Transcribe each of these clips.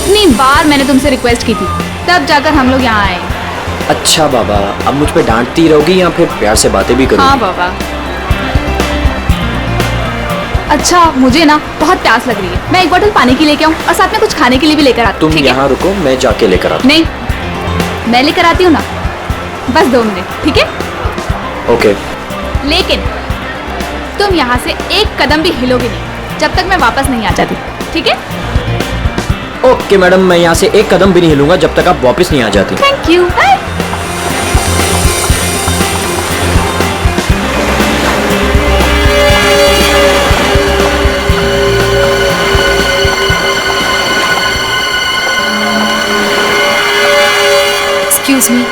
कितनी बार मैंने तुमसे रिक्वेस्ट की थी, तब जाकर हम लोग यहाँ आए। अच्छा बाबा, अब मुझ पे डांटती रहोगी या फिर प्यार से बातें भी करोगी? हाँ बाबा। अच्छा, मुझे ना बहुत प्यास लग रही है, मैं एक बोतल पानी की लेके आऊँ और साथ में कुछ खाने के लिए भी लेकर आती हूँ। तुम यहाँ रुको, मैं जाके लेकर आता हूँ। नहीं, मैं लेकर आती हूँ ना, बस 2 मिनट, ठीक है? ओके। लेकिन तुम यहाँ से एक कदम भी हिलोगे नहीं जब तक मैं वापस नहीं आ जाती, ठीक है? ओके मैडम, मैं यहाँ से एक कदम भी नहीं हिलूंगा जब तक आप वापस नहीं आ जाती। Thank you. Bye. Excuse me,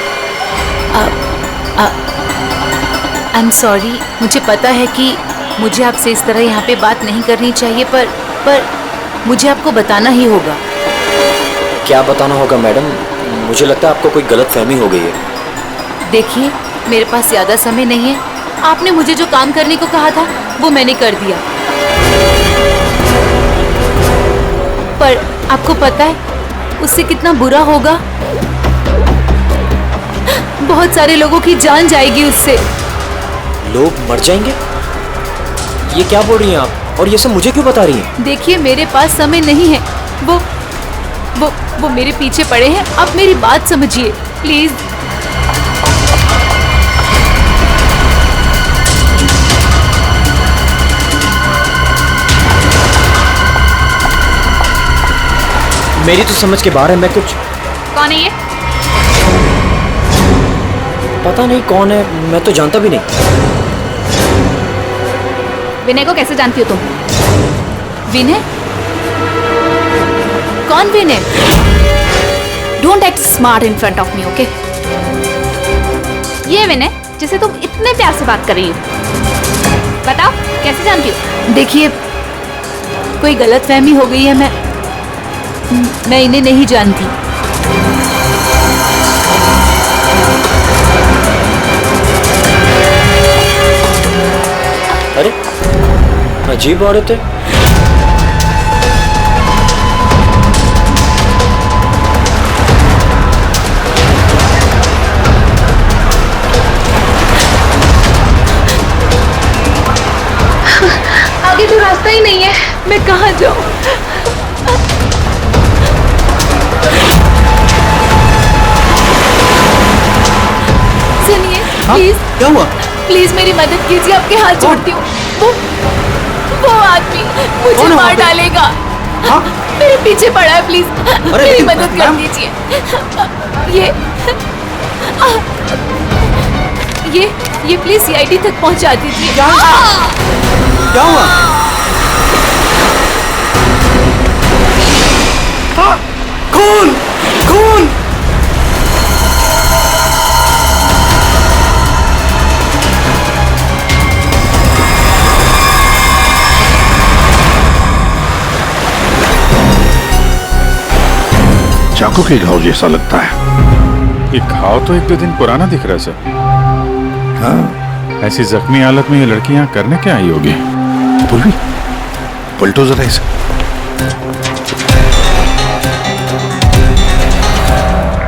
I am sorry. मुझे पता है कि मुझे आपसे इस तरह यहाँ पे बात नहीं करनी चाहिए, पर मुझे आपको बताना ही होगा। क्या बताना होगा मैडम? मुझे लगता है आपको कोई गलत फहमी हो गई है। देखिए, मेरे पास ज़्यादा समय नहीं है। आपने मुझे जो काम करने को कहा था वो मैंने कर दिया, पर आपको पता है उससे कितना बुरा होगा? बहुत सारे लोगों की जान जाएगी उससे। लोग मर जाएंगे? ये क्या बोल रही हैं आप? और ये सब मुझे क्यों बता रही हैं? देखिए, मेरे पास समय नहीं है। वो मेरे पीछे पड़े हैं। आप मेरी बात समझिए प्लीज। मेरी तो समझ के बाहर है। मैं कुछ... कौन है ये? पता नहीं कौन है, मैं तो जानता भी नहीं। विनय को कैसे जानती हो तुम? विनय? कौन Vinay? Don't act smart in front of me, okay? ये विनय जिसे तुम इतने प्यार से बात कर रही हो, बताओ कैसे जानती हो? देखिए, कोई गलतफहमी हो गई है। मैं इन्हें नहीं जानती। अरे, अजीब औरत है। आगे तो रास्ता ही नहीं है, मैं कहाँ जाऊँ? सुनिए प्लीज। क्या हुआ? प्लीज मेरी मदद कीजिए, आपके हाथ जोड़ती हूँ। वो आदमी मुझे मार डालेगा। हाँ? मेरे पीछे पड़ा है, प्लीज मेरी लेकिन मदद कर मैम? दीजिए। ये प्लीज सीआईडी तक पहुंचा दीजिए। क्या हुआ? हाँ? खून! खून! चाकू के घाव जैसा लगता है। ये घाव तो 1-2 दिन पुराना दिख रहा है सर। हाँ, ऐसी जख्मी हालत में ये लड़की यहाँ करने क्या आई होगी? पूर्वी, पलटो जरा इसे।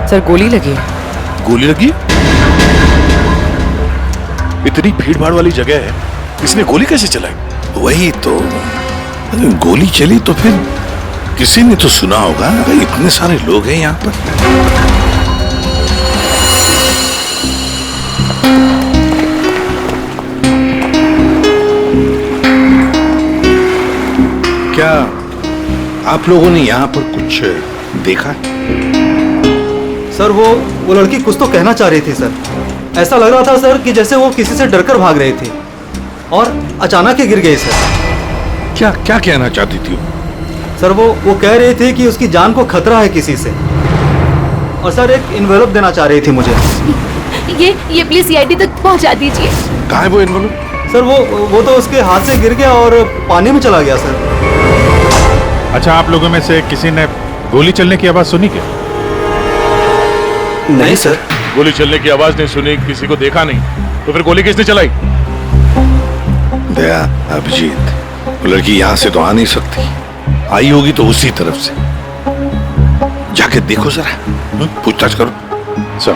सर, गोली लगी। गोली लगी? इतनी भीड़ भाड़ वाली जगह है, इसने गोली कैसे चलाई? वही तो, अगर गोली चली तो फिर किसी ने तो सुना होगा। इतने सारे लोग हैं यहाँ पर। क्या आप लोगों ने यहाँ पर कुछ देखा? सर, वो लड़की कुछ तो कहना चाह रही थी सर। ऐसा लग रहा था सर कि जैसे वो किसी से डरकर भाग रही थी और अचानक ही गिर गई सर। क्या क्या कहना चाहती थी वो? सर, वो कह रही थी कि उसकी जान को खतरा है किसी से, और सर एक इन्वेलप देना चाह रही थी मुझे। ये प्लीज सीआईडी तक पहुंचा दीजिए। कहाँ है वो इन्वेलप? सर, वो तो उसके हाथ से गिर गया और पानी में चला गया सर। अच्छा, आप लोगों में से किसी ने गोली चलने की आवाज सुनी क्या? नहीं सर। गोली चलने की आवाज नहीं सुनी, किसी को देखा नहीं, तो फिर गोली किसने चलाई? दया, अभिजीत, वो लड़की यहाँ से तो आ नहीं सकती। आई होगी तो उसी तरफ से। जाके देखो जरा, पूछताछ करो। सर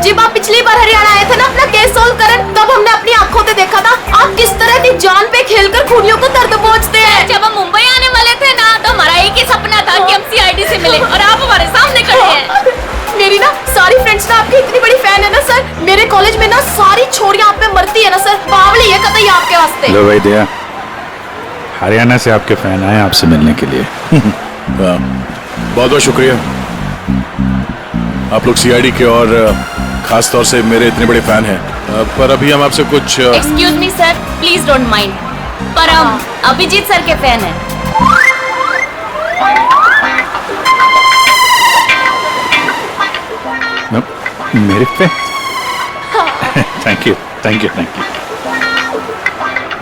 जब आप पिछली बार हरियाणा आए थे ना अपना केस सोल्व करने, तब हमने अपनी आंखों से देखा था आप किस तरह की जान पे खेलकर खूनियों को दर्द पहुंचते हैं। जब हम मुंबई आने वाले थे ना, तो हमारा एक ही सपना था कि हम सीआईडी से मिले, और आप हमारे सामने खड़े हैं। मेरी ना सारी फ्रेंड्स ना आपकी इतनी बड़ी फैन है ना सर, मेरे कॉलेज में ना सारी छोरियां आप पे मरती है ना सर, बावली है कतई आपके वास्ते। लो भाई दया, हरियाणा से आपके फैन आए आपसे मिलने के लिए। बहुत बहुत शुक्रिया। आप लोग सीआईडी के और खास तौर से मेरे इतने बड़े फैन हैं, पर अभी हम आपसे कुछ excuse me sir, please don't mind, पर हम अभिजीत सर के फैन हैं। मेरे फैन? Thank you thank you thank you.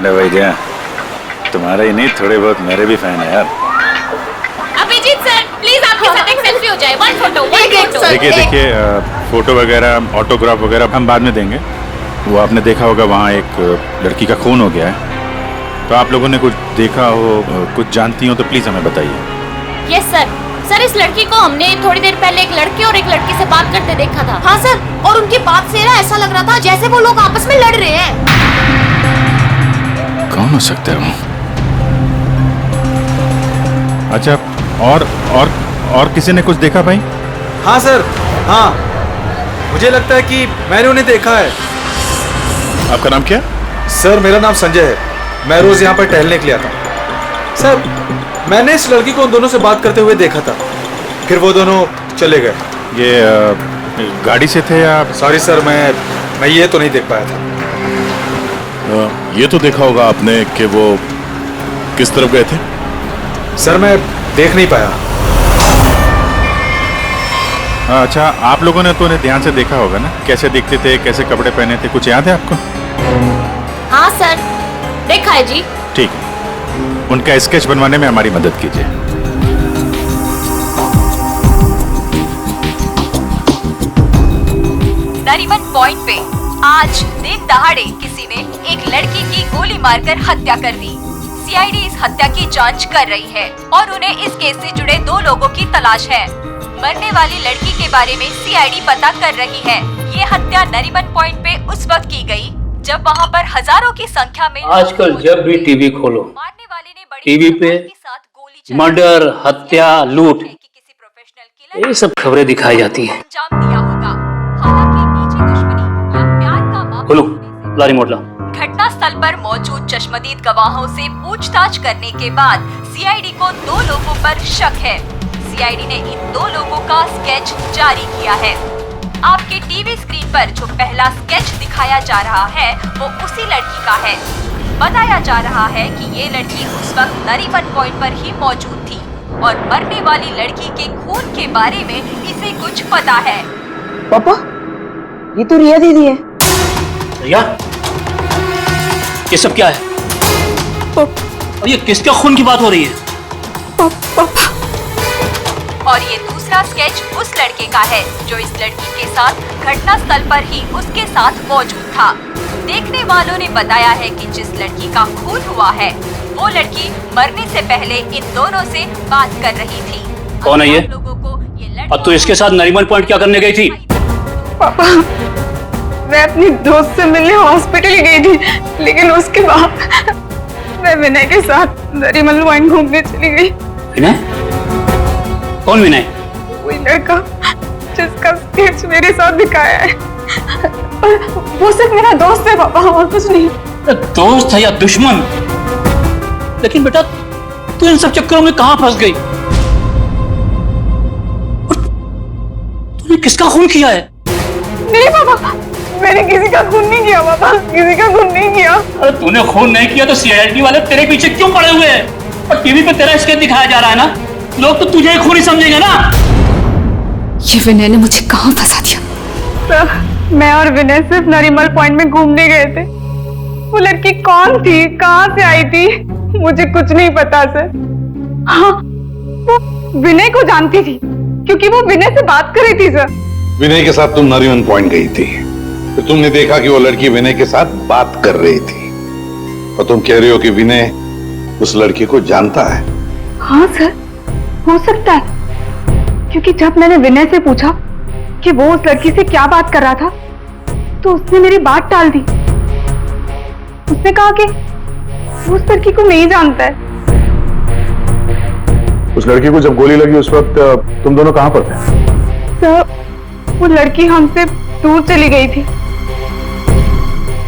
लो भाई दया, तुम्हारा ही नहीं थोड़े बहुत मेरे भी फैन है यार। अभिजीत सर प्लीज आपके साथ एक सेल्फी हो जाए, वन फोटो वन फोटो। देखिए देखिए, फोटो वगैरह ऑटोग्राफ वगैरह हम बाद में देंगे। वो आपने देखा होगा वहाँ एक लड़की का खून हो गया है, तो आप लोगों ने कुछ देखा हो, कुछ जानती हो तो प्लीज हमें बताइए। Yes sir. सर इस लड़की को हमने थोड़ी देर पहले एक लड़के और एक लड़की से बात करते देखा था। हाँ सर, और उनकी बात से ना ऐसा लग रहा था जैसे वो लोग आपस में लड़ रहे हैं। कौन हो सकता है वो? अच्छा, और किसी ने कुछ देखा भाई? हाँ सर, हाँ, मुझे लगता है कि मैंने उन्हें देखा है। आपका नाम क्या? सर मेरा नाम संजय है, मैं रोज यहाँ पर टहलने के लिए आता हूँ। सर मैंने इस लड़की को उन दोनों से बात करते हुए देखा था, फिर वो दोनों चले गए। ये गाड़ी से थे या? सॉरी सर, मैं ये तो नहीं देख पाया था। ये तो देखा होगा आपने कि वो किस तरफ गए थे? सर मैं देख नहीं पाया। अच्छा, आप लोगों ने तो उन्हें ध्यान से देखा होगा ना, कैसे दिखते थे, कैसे कपड़े पहने थे, कुछ याद है आपको? हाँ सर, देखा है जी। ठीक है, उनका स्केच बनवाने में हमारी मदद कीजिए। नरीमन पॉइंट पे आज दिन दहाड़े किसी ने एक लड़की की गोली मारकर हत्या कर दी। सीआईडी इस हत्या की जांच कर रही है और उन्हें इस केस से जुड़े 2 लोगों की तलाश है। मरने वाली लड़की के बारे में सीआईडी पता कर रही है। ये हत्या नरीमन पॉइंट पे उस वक्त की गई जब वहाँ पर हजारों की संख्या में आजकल जब भी टीवी खोलो, मारने वाले ने बड़ी टीवी पे मर्डर, हत्या, लूट, किसी प्रोफेशनल ये सब खबरें दिखाई जाती हैं। अंजाम दिया होगा। हालांकि निजी दुश्मनी या प्यार का मामला बोलो, ला रिमोट ला। घटना स्थल पर मौजूद चश्मदीद गवाहों से पूछताछ करने के बाद सीआईडी को 2 लोगों पर शक है। सीआईडी ने इन 2 लोगों का स्केच जारी किया है। आपके टीवी स्क्रीन पर जो पहला स्केच दिखाया जा रहा है वो उसी लड़की का है। बताया जा रहा है कि ये लड़की उस वक्त नरीमन पॉइंट पर ही मौजूद थी और मरने वाली लड़की के खून के बारे में इसे कुछ पता है। पापा, ये तो रिया दीदी है। रिया, ये सब क्या है? और ये किसके खून की बात हो रही है? पापा। और ये दूसरा स्केच उस लड़के का है जो इस लड़की के साथ घटना स्थल पर ही उसके साथ मौजूद था। देखने वालों ने बताया है कि जिस लड़की का खून हुआ है वो लड़की मरने से पहले इन दोनों से बात कर रही थी। कौन है ये? लोगों को ये और तू इसके साथ नरीमन पॉइंट क्या करने गई थी? पापा, मैं अपनी दोस्त से मिलने हॉस्पिटल गई थी, लेकिन उसके बाद मैं विनय के साथ नरीमन पॉइंट घूमने चली गई। विनय? कौन विनय? वही लड़का जिसका स्केच मेरे साथ दिखाया है। वो सिर्फ मेरा दोस्त है पापा, और कुछ नहीं। दोस्त है या दुश्मन? लेकिन बेटा, तू इन सब चक्करों में कहां फंस गई? तूने किसका खून किया है? नहीं पापा, मैंने किसी का खून नहीं किया पापा, किसी का खून नहीं किया। अरे तूने खून नहीं किया तो सीआईडी वाले तेरे पीछे क्यों पड़े हुए हैं? और टीवी पे तेरा स्केच दिखाया जा रहा है ना, लोग तो तुझे ही खूनी समझेंगे ना। ये विनय ने मुझे कहाँ फंसा दिया? सर, मैं और विनय सिर्फ नरीमन पॉइंट में घूमने गए थे। वो लड़की कौन थी, कहाँ से आई थी, मुझे कुछ नहीं पता सर। हाँ, वो विनय को जानती थी क्योंकि वो विनय से बात कर रही थी सर। विनय के साथ तुम नरीमन पॉइंट गई थी, तो तुमने देखा कि वो लड़की विनय के साथ बात कर रही थी, और तुम कह रही हो कि विनय उस लड़की को जानता है। हाँ सर, हो सकता है, क्योंकि जब मैंने विनय से पूछा कि वो उस लड़की से क्या बात कर रहा था, तो उसने मेरी बात टाल दी। उसने कहा कि वो उस लड़की को नहीं जानता है। उस लड़की को जब गोली लगी उस वक्त तुम दोनों कहां पर थे? सर, वो लड़की हमसे दूर चली गई थी।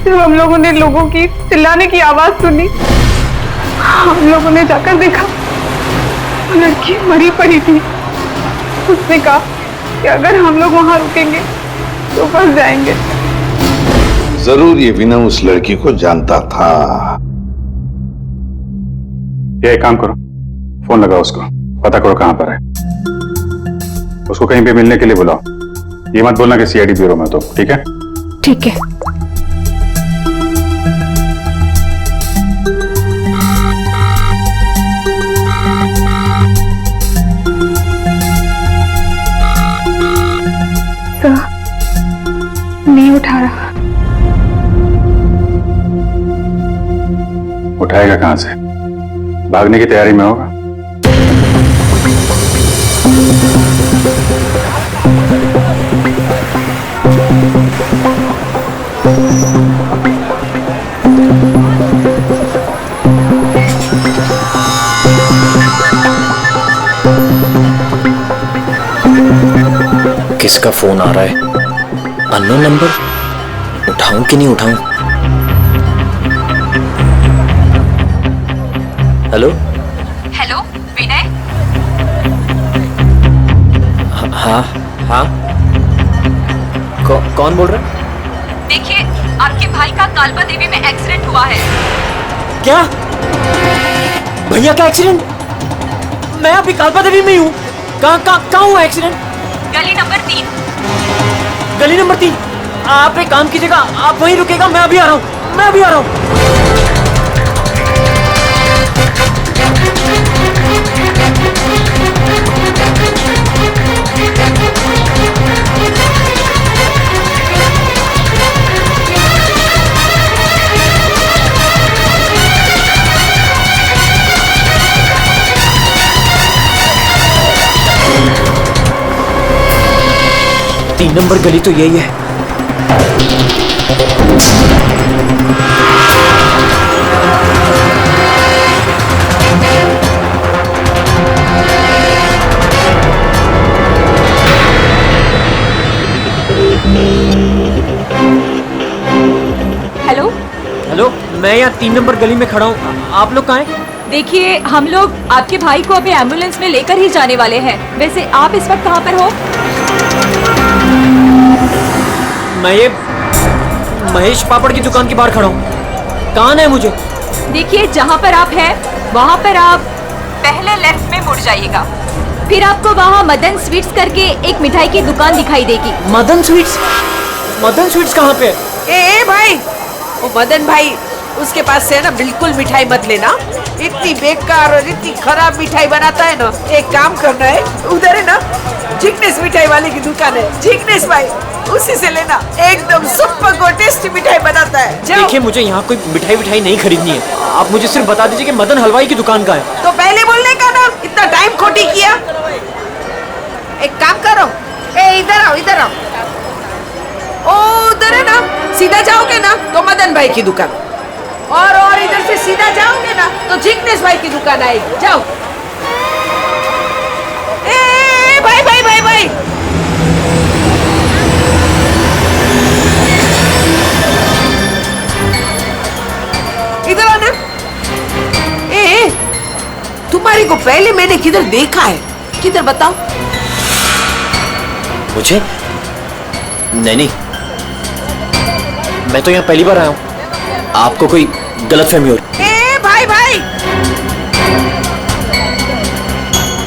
जब हम लोगों ने लोगों की चिल्लाने की आवाज सुनी, हम लोगों ने जाकर देखा वो लड़की मरी पड़ी थी। उसने कहा कि अगर हम लोग वहां रुकेंगे तो फंस जाएंगे। जरूर ये विनय उस लड़की को जानता था। ये एक काम करो, फोन लगाओ उसको, पता करो कहां पर है। उसको कहीं पे मिलने के लिए बुलाओ। ये मत बोलना कि सीआईडी ब्यूरो में, तो ठीक है? ठीक है। सर, नहीं उठा रहा। उठाएगा कहां से? भागने की तैयारी में होगा। किसका फोन आ रहा है? Unknown number. उठाऊं कि नहीं उठाऊं? हेलो हेलो विनय, हाँ हाँ, कौन बोल रहा है? देखिए आपके भाई का कालबा देवी में एक्सीडेंट हुआ है। क्या? भैया का एक्सीडेंट? मैं अभी कालपा देवी में हूँ। कहाँ हुआ एक्सीडेंट? गली नंबर 3। गली नंबर 3? आप एक काम कीजिएगा, आप वहीं रुकेगा, मैं अभी आ रहा हूँ। तीन नंबर गली तो यही है। हेलो हेलो, मैं यहाँ 3 नंबर गली में खड़ा हूँ। आप लोग कहाँ हैं? देखिए हम लोग आपके भाई को अभी एम्बुलेंस में लेकर ही जाने वाले हैं। वैसे आप इस वक्त कहाँ पर हो? मैं ये महेश पापड़ की दुकान के बाहर खड़ा हूँ। कहाँ है मुझे? देखिए जहाँ पर आप हैं वहाँ पर आप पहले लेफ्ट में मुड़ जाइएगा, फिर आपको वहाँ मदन स्वीट्स करके एक मिठाई की दुकान दिखाई देगी। मदन स्वीट्स? मदन स्वीट्स कहाँ पे है? ए भाई, वो मदन भाई, उसके पास से ना बिल्कुल मिठाई मत लेना। इतनी बेकार और इतनी खराब मिठाई बनाता है ना। एक काम करना है, उधर है ना जिग्नेश मिठाई वाले की दुकान है, जिग्नेश भाई, उसी से लेना। एकदम सुपर को टेस्टी मिठाई बनाता है। देखिए मुझे यहाँ कोई मिठाई नहीं खरीदनी है। आप मुझे सिर्फ बता दीजिए कि मदन हलवाई की दुकान कहाँ है। तो पहले बोलने का ना, इतना टाइम खोटी किया। एक काम करो, इधर आओ। ओ उधर है ना, सीधा जाओगे ना तो मदन भाई की दुकान, और इधर से सीधा जाओगे ना तो जिग्नेश भाई की दुकान आएगी। जाओ। भाई इधर आना। तुम्हारी को पहले मैंने किधर देखा है? किधर बताओ? मुझे? नहीं, मैं तो यहाँ पहली बार आया हूँ। आपको कोई गलतफहमी हो रही है। भाई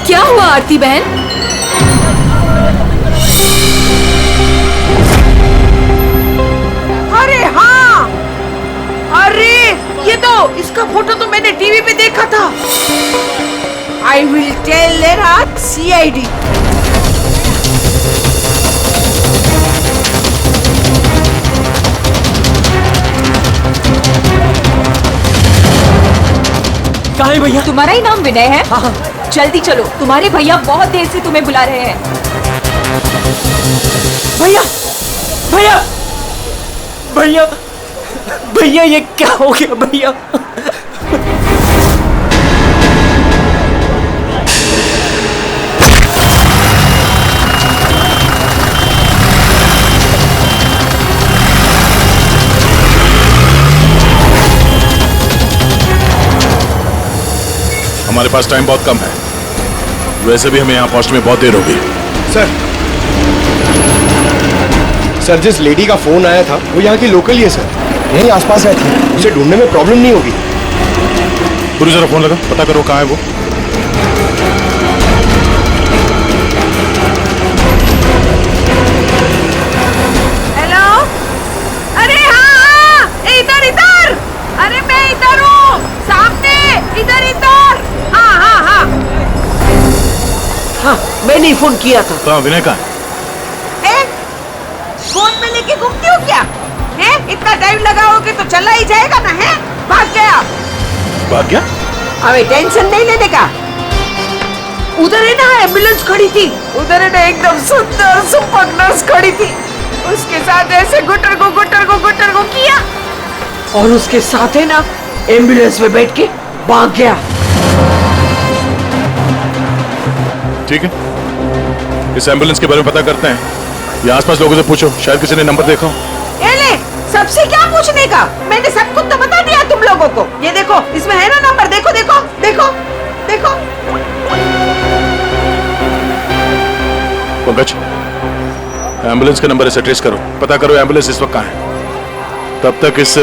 क्या हुआ आरती बहन? अरे हाँ, अरे देखा था। I will tell their CID. कहाँ है भैया? तुम्हारा ही नाम विनय है? हाँ हाँ। जल्दी चलो, तुम्हारे भैया बहुत देर से तुम्हें बुला रहे हैं। भैया भैया भैया भैया, ये क्या हो गया भैया? हमारे पास टाइम बहुत कम है, वैसे भी हमें यहाँ पहुंचने में बहुत देर होगी। सर जिस लेडी का फोन आया था वो यहाँ की लोकल ही है सर, यहीं आसपास रहती है, उसे ढूंढने में प्रॉब्लम नहीं होगी। पूरी जरा फोन लगा, पता करो कहाँ है वो। हेलो, अरे हाँ, इधर इधर, अरे मैं इधर हूँ, सामने, इधर इधर। हाँ हाँ हाँ हाँ, मैंने ही फोन किया था। कहाँ विनय का? फोन में लेके घूमती हो क्या? है? इतना टाइम लगाओगे तो चला ही जाएगा ना, है? भाग गया। भाग गया? अबे टेंशन नहीं लेने का। उधर है ना एम्बुलेंस खड़ी थी, उधर है ना एकदम सुंदर सुपर नर्स खड़ी थी, उसके साथ ऐसे गुटर को किया और उसके साथ है ना एम्बुलेंस में बैठ के भाग गया। ठीक है, इस एम्बुलेंस के बारे में पता करते हैं। ये आसपास लोगों से पूछो, शायद किसी ने नंबर देखा हो। ले, सबसे क्या पूछने का? मैंने सब कुछ तो बता दिया तुम लोगों को। ये देखो, इसमें है ना नंबर, देखो देखो देखो देखो। पंकज, एम्बुलेंस का नंबर इसे ट्रेस करो, पता करो एम्बुलेंस इस वक्त कहाँ है। तब तक इस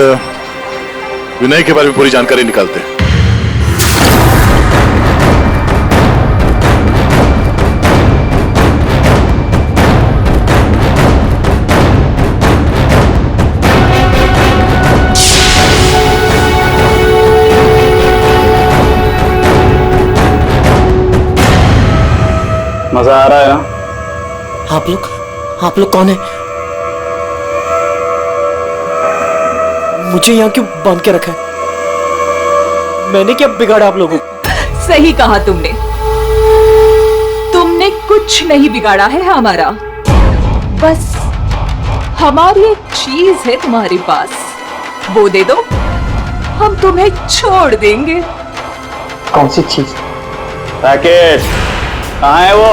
विनय के बारे में पूरी जानकारी निकालते हैं। मजा आ रहा है ना? आप लोग कौन है? मुझे यहाँ क्यों बांध के रखा है? मैंने क्या बिगाड़ा आप लोगों को? सही कहा तुमने कुछ नहीं बिगाड़ा है हमारा, बस हमारी एक चीज है तुम्हारे पास, वो दे दो, हम तुम्हें छोड़ देंगे। कौन सी चीज? पैकेट कहाँ है वो?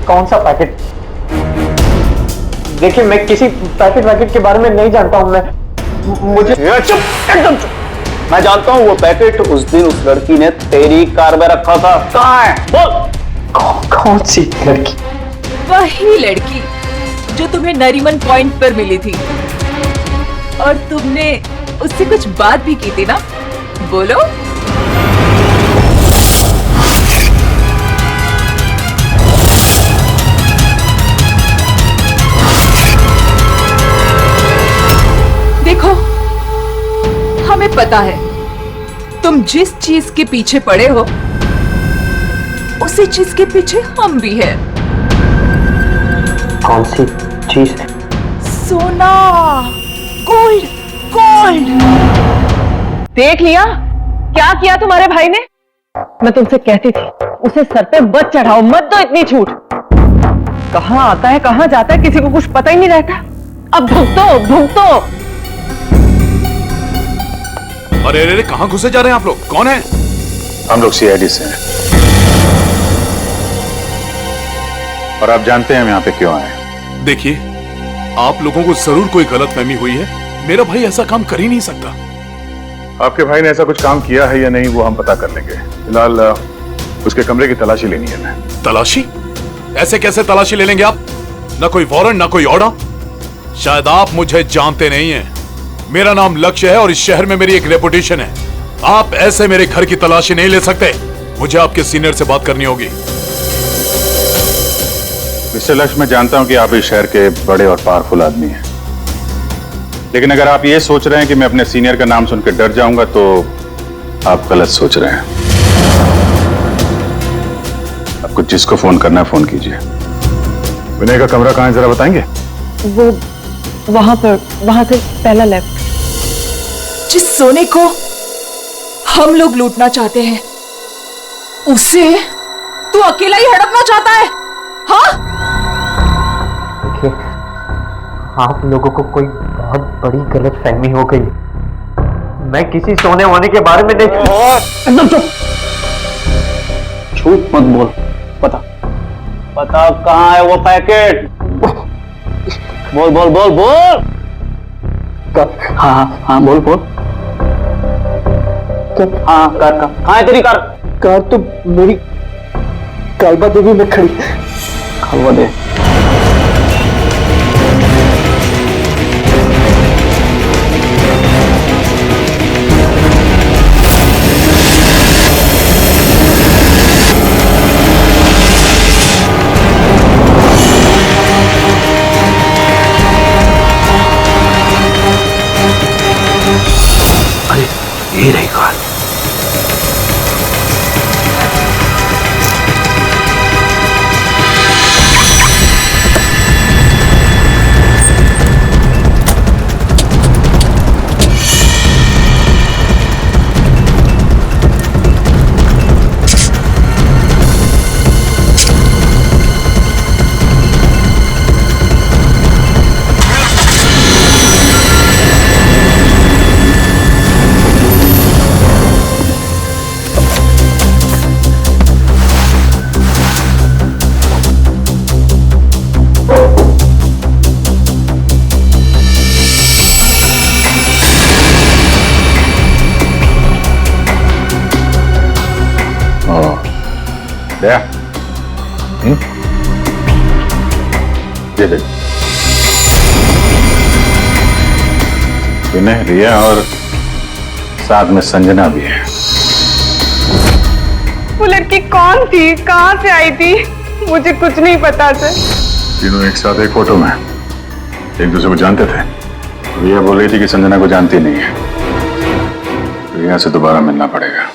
कौन सा पैकेट? देखिए, मैं किसी पैकेट के बारे में नहीं जानता हूँ। मुझे चुप, एकदम चुप। मैं जानता हूँ वो पैकेट उस दिन उस लड़की ने तेरी कार में रखा था। कहाँ है? बोल। कौन सी लड़की? वही लड़की जो तुम्हें नरीमन पॉइंट पर मिली थी और तुमने उससे कुछ बात भी की थी ना, बोलो। देखो, हमें पता है तुम जिस चीज के पीछे पड़े हो उसी चीज के पीछे हम भी हैं। कौन सी चीज? सोना, गोल्ड, गोल्ड। देख लिया क्या किया तुम्हारे भाई ने? मैं तुमसे कहती थी उसे सर पे मत चढ़ाओ, मत दो इतनी छूट। कहाँ आता है कहाँ जाता है किसी को कुछ पता ही नहीं रहता। अब भुगतो भुगतो। अरे अरे कहाँ घुसे जा रहे हैं आप लोग? कौन है? हम लोग सीआईडी से हैं। और आप जानते हैं हम यहाँ पे क्यों आए? देखिए, आप लोगों को जरूर कोई गलतफहमी हुई है। मेरा भाई ऐसा काम कर ही नहीं सकता। आपके भाई ने ऐसा कुछ काम किया है या नहीं वो हम पता कर लेंगे। फिलहाल उसके कमरे की तलाशी लेनी है। मैं तलाशी? ऐसे कैसे तलाशी ले लेंगे आप? ना कोई वारंट, ना कोई ऑर्डर। शायद आप मुझे जानते नहीं हैं। मेरा नाम लक्ष्य है और इस शहर में मेरी एक रेपुटेशन है। आप ऐसे मेरे घर की तलाशी नहीं ले सकते। मुझे आपके सीनियर से बात करनी होगी। मिस्टर लक्ष्य, मैं जानता हूं कि आप इस शहर के बड़े और पावरफुल आदमी हैं, लेकिन अगर आप ये सोच रहे हैं कि मैं अपने सीनियर का नाम सुनकर डर जाऊंगा तो आप गलत सोच रहे हैं। आपको जिसको फोन करना है फोन कीजिए। विनय का कमरा कहाँ है जरा बताएंगे? वो वहां से पहला लेफ्ट। जिस सोने को हम लोग लूटना चाहते हैं उसे तू अकेला ही हड़पना चाहता है? हाँ? देखिए, आप लोगों को कोई बहुत बड़ी गलतफहमी हो गई। मैं किसी सोने वोने के बारे में नहीं। एकदम चुप, झूठ मत बोल। पता कहाँ है वो पैकेट? बोल बोल बोल बोल। हाँ बोल बोल। हाँ कार कहाँ है तेरी कार? कार तो मेरी कालबा देवी में खड़ी। कालबा देवी? ये रही कार। दया, ये देख, विनय, रिया और साथ में संजना भी है। वो लड़की कौन थी, कहाँ से आई थी? मुझे कुछ नहीं पता सर। तीनों एक साथ एक फोटो में एक दूसरे को जानते थे। रिया बोल रही थी कि संजना को जानती नहीं है। रिया से दोबारा मिलना पड़ेगा।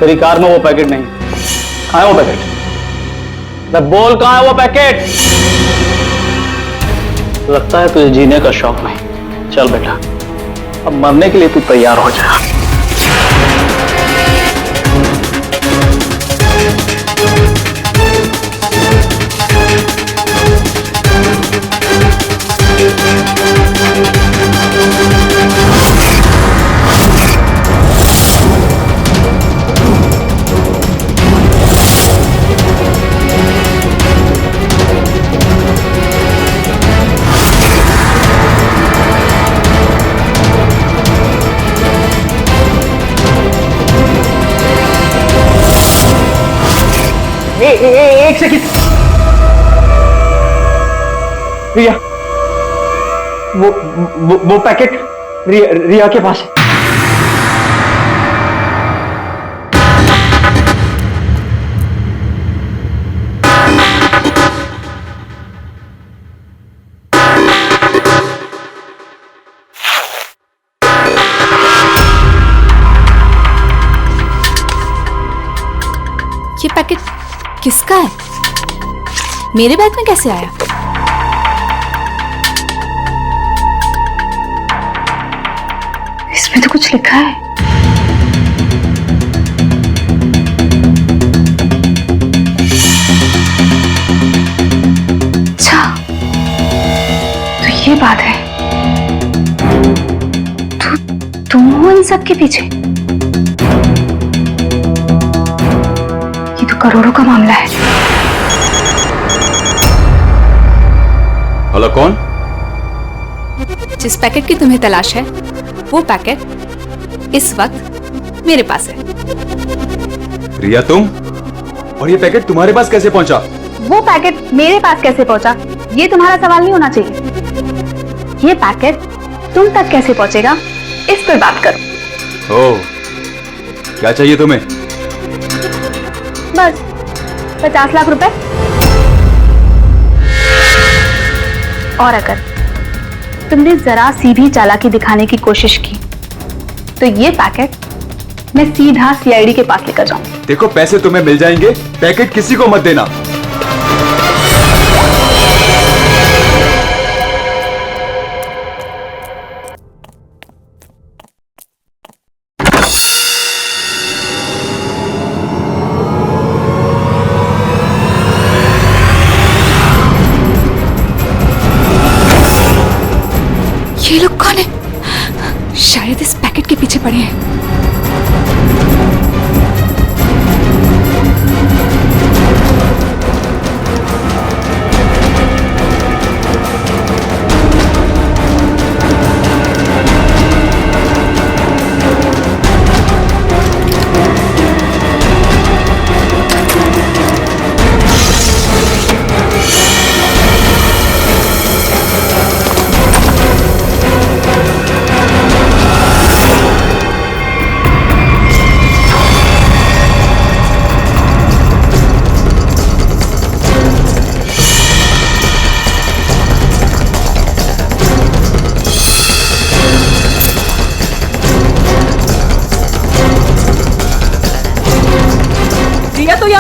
तेरी कार में वो पैकेट नहीं। कहाँ है वो पैकेट? मैं बोल, कहाँ है वो पैकेट? लगता है तुझे जीने का शौक नहीं। चल बेटा, अब मरने के लिए तू तैयार हो जा। एक सेकंड, रिया, वो पैकेट रिया के पास है। ये पैकेट किसका है? मेरे बैग में कैसे आया? इसमें तो कुछ लिखा है। अच्छा, तो ये बात है। तुम हो इन सब के पीछे? ये तो करोड़ों का मामला है। हेलो, कौन? जिस पैकेट की तुम्हें तलाश है वो पैकेट इस वक्त मेरे पास है। रिया तुम, और ये पैकेट तुम्हारे पास कैसे पहुंचा? वो पैकेट मेरे पास कैसे पहुंचा ये तुम्हारा सवाल नहीं होना चाहिए। ये पैकेट तुम तक कैसे पहुंचेगा इस पर बात करो। ओह, क्या चाहिए तुम्हें? बस 50 लाख रुपए। और अगर तुमने जरा सी भी चालाकी दिखाने की कोशिश की तो ये पैकेट मैं सीधा सीआईडी के पास लेकर जाऊंगी। देखो पैसे तुम्हें मिल जाएंगे, पैकेट किसी को मत देना। ये लोग कौन है? शायद इस पैकेट के पीछे पड़े हैं।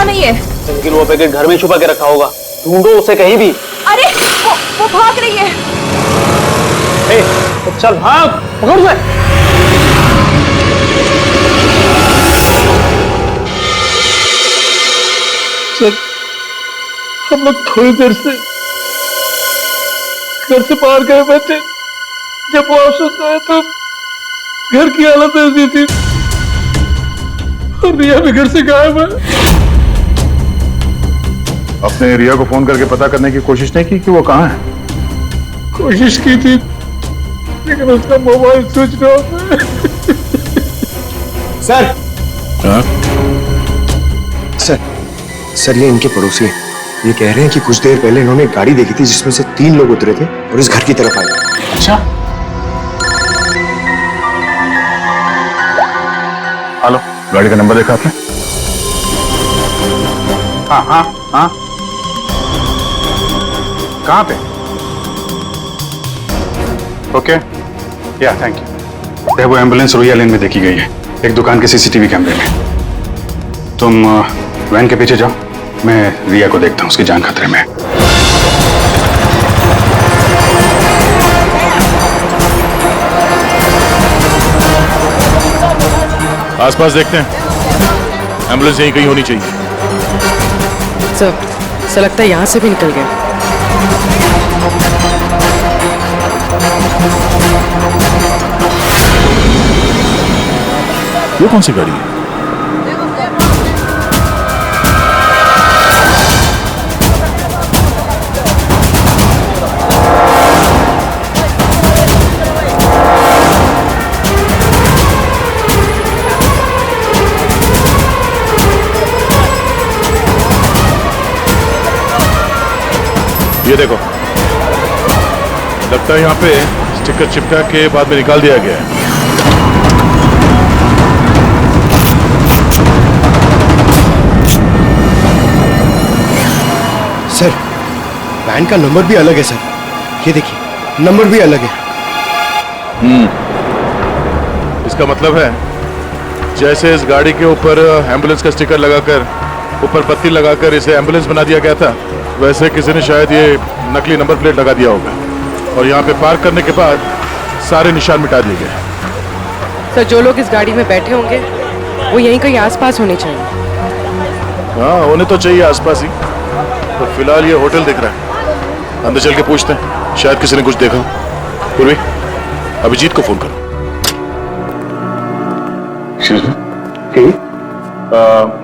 नहीं है, लेकिन वो पैकेट घर में छुपा के रखा होगा। ढूंढो उसे कहीं भी। अरे वो भाग रही है। तो चल भाग, पकड़ उसे। सर, हम लोग थोड़ी देर से घर से बाहर गए हुए थे। जब वापस आए तो घर की हालत ऐसी थी और रिया भी घर से गायब है। अपने रिया को फोन करके पता करने की कोशिश नहीं की कि वो कहाँ है? कोशिश की थी लेकिन उसका मोबाइल स्विच ऑफ है। सर। हाँ? सर ये इनके पड़ोसी हैं। ये कह रहे हैं कि कुछ देर पहले इन्होंने एक गाड़ी देखी थी जिसमें से 3 लोग उतरे थे और इस घर की तरफ आए। अच्छा, हेलो, गाड़ी का नंबर देखा आपने? हाँ हाँ हाँ, कहाँ पे? ओके, या थैंक यू। वो एम्बुलेंस रोया लेन में देखी गई है, एक दुकान के सीसीटीवी कैमरे में। तुम वैन के पीछे जाओ, मैं रिया को देखता हूँ, उसकी जान खतरे में है। आसपास देखते हैं, एम्बुलेंस यहीं कहीं होनी चाहिए। सर लगता है यहाँ से भी निकल गए। ये कौन सी गाड़ी है? ये देखो, लगता है यहाँ पे स्टिकर चिपका के बाद में निकाल दिया गया है। सर, वैन का नंबर भी अलग है सर। ये देखिए, नंबर भी अलग है। इसका मतलब है जैसे इस गाड़ी के ऊपर एम्बुलेंस का स्टिकर लगाकर, ऊपर पत्ती लगाकर इसे एम्बुलेंस बना दिया गया था, वैसे किसी ने शायद ये नकली नंबर प्लेट लगा दिया होगा और यहाँ पे पार्क करने के बाद सारे निशान मिटा दिए गए। सर, जो लोग इस गाड़ी में बैठे होंगे वो यहीं कहीं आसपास होने चाहिए। हाँ, होने तो चाहिए आसपास ही। तो फिलहाल ये होटल दिख रहा है, अंदर चल के पूछते हैं, शायद किसी ने कुछ देखा। पूर्वी, अभिजीत को फोन करो।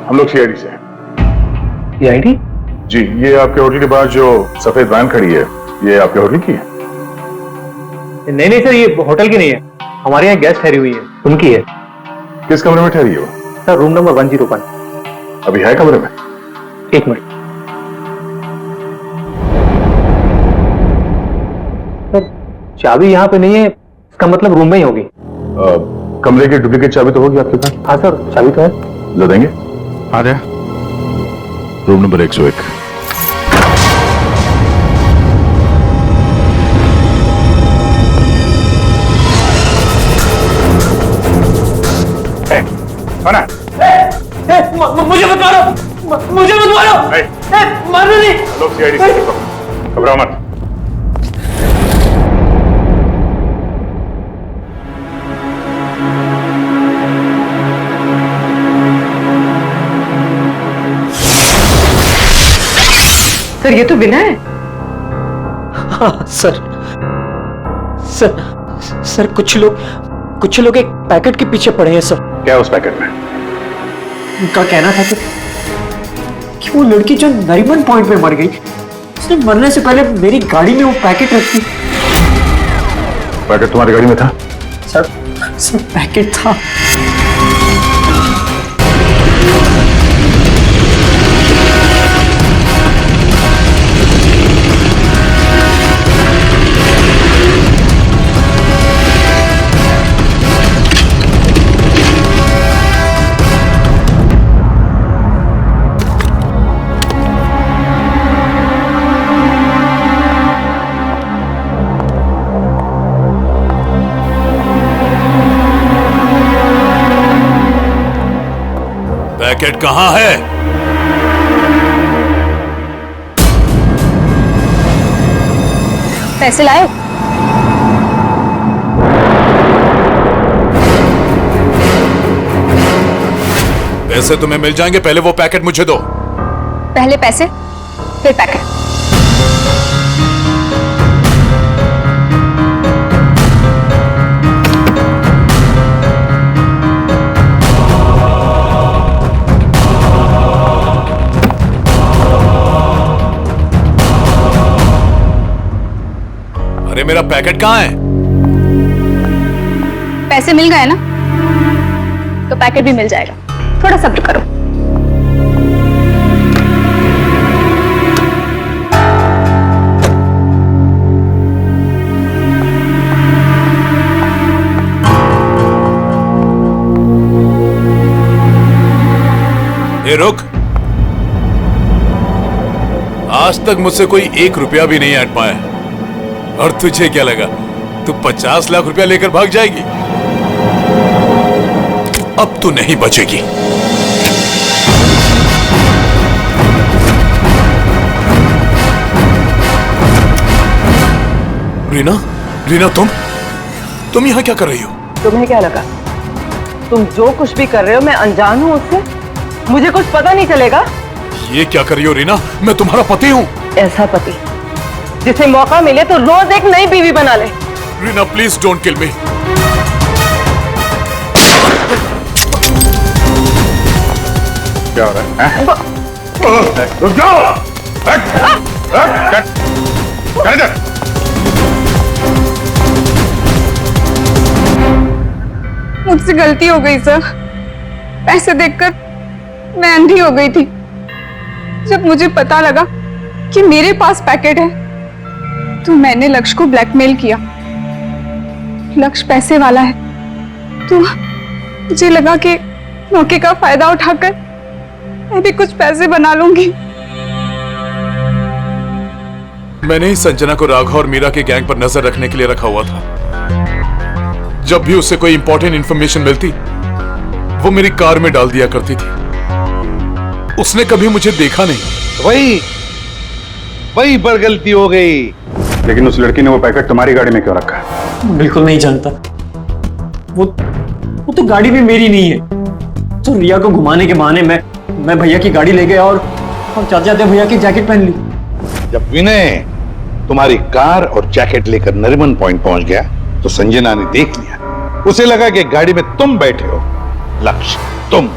हम लोग सीआईडी से हैं। सीआईडी? जी, ये आपके होटल के बाहर जो सफेद वैन खड़ी है, ये आपके होटल की है? नहीं सर, ये होटल की नहीं है, हमारे यहाँ गेस्ट ठहरी हुई है, उनकी है। किस कमरे में ठहरी हो? Sir room number 101। अभी है कमरे में? एक मिनट सर, चाबी यहाँ पे नहीं है, इसका मतलब रूम में ही होगी। कमरे की डुप्लीकेट चाबी तो होगी आपके पास? हाँ सर, चाबी तो है। ला देंगे। आ जा। Room number 101। कौन है? मुझे मत मारो, मुझे मत मारो, मारो नहीं। लोग सीआईडी से घबराओ मत। सर ये तो विनय है। हाँ सर, सर कुछ लोग एक पैकेट के पीछे पड़े हैं सर। क्या उस पैकेट में? उनका कहना था कि वो लड़की जो नरीमन पॉइंट में मर गई, उसने मरने से पहले मेरी गाड़ी में वो पैकेट रखी। पैकेट तुम्हारी गाड़ी में था? सर पैकेट था। पैकेट कहां है? पैसे लाए? पैसे तुम्हें मिल जाएंगे, पहले वो पैकेट मुझे दो। पहले पैसे फिर पैकेट। अरे मेरा पैकेट कहां है? पैसे मिल गए ना, तो पैकेट भी मिल जाएगा। थोड़ा सब्र करो। ए रुक, आज तक मुझसे कोई 1 रुपया भी नहीं ऐंठ पाया, और तुझे क्या लगा तू 50 लाख रुपया लेकर भाग जाएगी? अब तू नहीं बचेगी। रीना, रीना तुम यहां क्या कर रही हो? तुम्हें क्या लगा तुम जो कुछ भी कर रहे हो मैं अनजान हूँ उससे? मुझे कुछ पता नहीं चलेगा? ये क्या कर रही हो रीना? मैं तुम्हारा पति हूं। ऐसा पति जिसे मौका मिले तो रोज एक नई बीवी बना ले। रीना प्लीज डोंट किल मी। क्या हो रहा है? रुक जाओ। मुझसे गलती हो गई सर। पैसे देखकर मैं अंधी हो गई थी। जब मुझे पता लगा कि मेरे पास पैकेट है तो मैंने लक्ष्य को ब्लैकमेल किया। लक्ष्य पैसे वाला है तो मुझे लगा कि मौके का फायदा उठाकर मैं भी कुछ पैसे बना लूंगी। मैंने ही संजना को राघव और मीरा के गैंग पर नजर रखने के लिए रखा हुआ था। जब भी उससे कोई इंपॉर्टेंट इंफॉर्मेशन मिलती वो मेरी कार में डाल दिया करती थी। उसने कभी मुझे देखा नहीं। वही पर गलती हो गई। लेकिन उस लड़की ने वो पैकेट तुम्हारी गाड़ी में क्यों रखा? बिल्कुल नहीं जानता। वो तो गाड़ी भी मेरी नहीं है। तो रिया को घुमाने के बहाने मैं भैया की गाड़ी ले गया और जाते जाते भैया की जैकेट पहन ली। जब विनय तुम्हारी कार और जैकेट लेकर नरीमन पॉइंट पहुंच गया तो संजना ने देख लिया। उसे लगा कि गाड़ी में तुम बैठे हो, लक्ष्य तुम।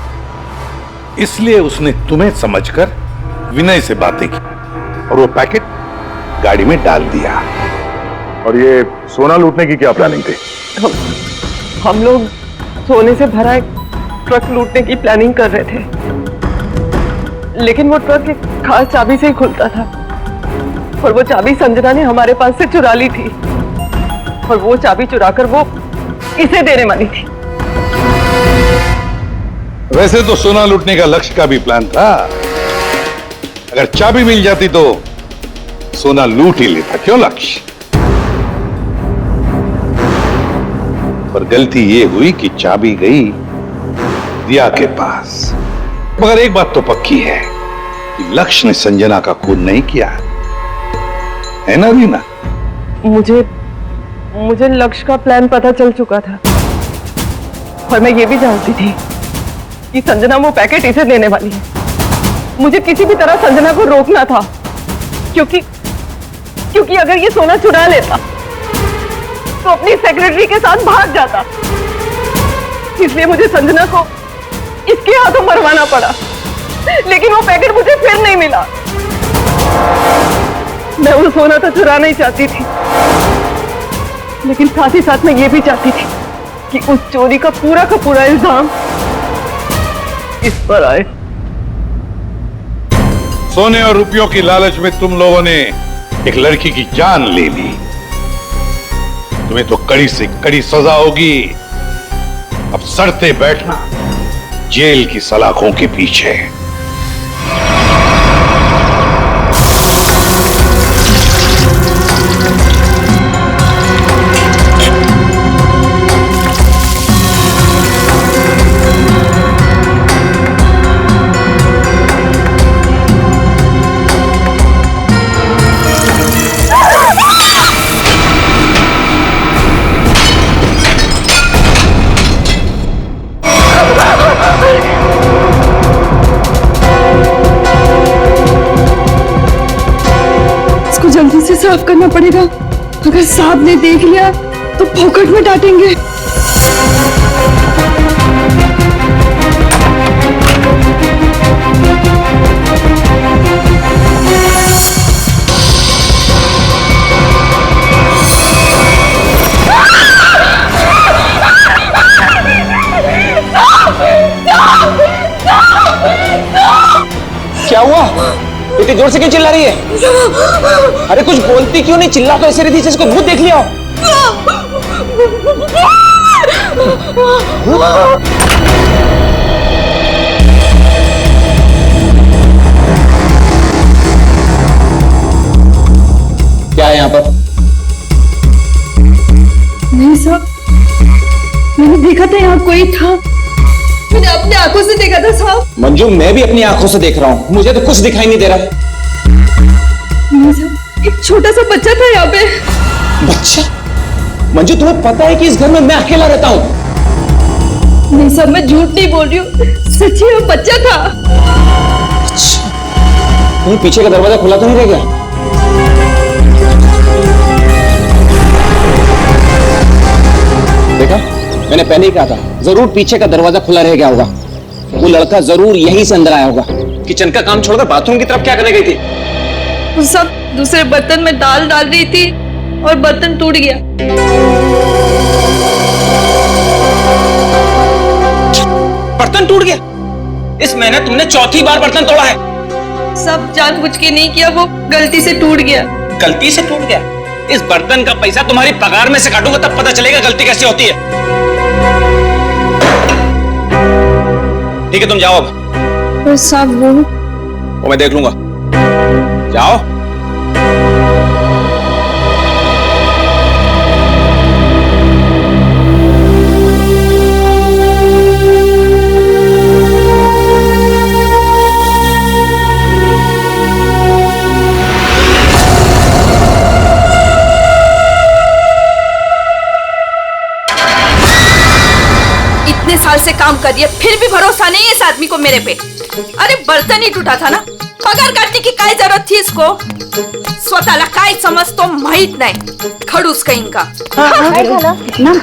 इसलिए उसने तुम्हें समझकर विनय से बातें की और वो पैकेट गाड़ी में डाल दिया। और ये सोना लूटने की क्या प्लानिंग थी? हम लोग सोने से भरा एक ट्रक लूटने की प्लानिंग कर रहे थे, लेकिन वो ट्रक एक खास चाबी से ही खुलता था और वो चाबी संजना ने हमारे पास से चुरा ली थी और वो चाबी चुराकर वो इसे देने वाली थी। वैसे तो सोना लूटने का लक्ष्य का भी प्लान था। अगर चाबी मिल जाती तो सोना लूट ही लेता, क्यों लक्ष्य? पर गलती ये हुई कि चाबी गई दिया के पास। मगर एक बात तो पक्की है कि लक्ष्य ने संजना का खून नहीं किया, है ना रीना? मुझे लक्ष्य का प्लान पता चल चुका था और मैं ये भी जानती थी कि संजना वो पैकेट इसे देने वाली है। मुझे किसी भी तरह संजना को रोकना था, क्योंकि अगर ये सोना चुरा लेता तो अपनी सेक्रेटरी के साथ भाग जाता। इसलिए मुझे संजना को इसके हाथों मरवाना पड़ा, लेकिन वो पैकेट मुझे फिर नहीं मिला। मैं वो सोना तो चुराना ही चाहती थी, लेकिन साथ ही साथ मैं ये भी चाहती थी कि उस चोरी का पूरा इल्जाम इस पर आए। सोने और रुपयों की लालच में तुम लोगों ने एक लड़की की जान ले ली। तुम्हें तो कड़ी से कड़ी सजा होगी। अब सड़ते बैठना जेल की सलाखों के पीछे। जल्दी से साफ करना पड़ेगा। अगर साहब ने देख लिया तो पॉकेट में डांटेंगे। क्या हुआ? इतनी जोर से क्यों चिल्ला रही है? अरे कुछ बोलती क्यों नहीं? चिल्ला तो ऐसे रही थी जैसे कोई भूत देख लिया हो। क्या है यहाँ पर? नहीं साहब, मैंने देखा था यहाँ कोई था। मैंने अपने आंखों से देखा था साहब। मंजू, मैं भी अपनी आंखों से देख रहा हूँ, मुझे तो कुछ दिखाई नहीं दे रहा। नहीं साहब, एक छोटा सा बच्चा था यहाँ पे। बच्चा? मंजू, तुम्हें पता है कि इस घर में मैं अकेला रहता हूँ? नहीं साहब, मैं झूठ नहीं बोल रही हूँ, सच्ची वो बच्चा था। अच्छा, तुम्हें पीछे का दरवाजा खुला तो नहीं रह गया? देखा, मैंने पहले ही कहा था, जरूर पीछे का दरवाजा खुला रह गया होगा। वो लड़का जरूर यहीं से अंदर आया होगा। किचन का काम छोड़कर बाथरूम की तरफ क्या करने गई थी? वो सब दूसरे बर्तन में दाल डाल रही थी और बर्तन टूट गया। बर्तन टूट गया? इस महीने तुमने चौथी बार बर्तन तोड़ा है। सब जानबूझ के नहीं किया, वो गलती से टूट गया। गलती से टूट गया? इस बर्तन का पैसा तुम्हारी पगार में से काटूंगा, तब पता चलेगा गलती कैसे होती है। ठीक है, तुम जाओ अब। साहब वो मैं देख लूंगा। जाओ। इतने साल से काम कर रही है, फिर भी भरोसा नहीं है इस आदमी को मेरे पे। अरे बर्तन ही टूटा था ना, पगार काटने की काय जरूरत थी इसको? स्वतःला काय समजतो माहित नाही, खडूस कहीं का। काय झालं?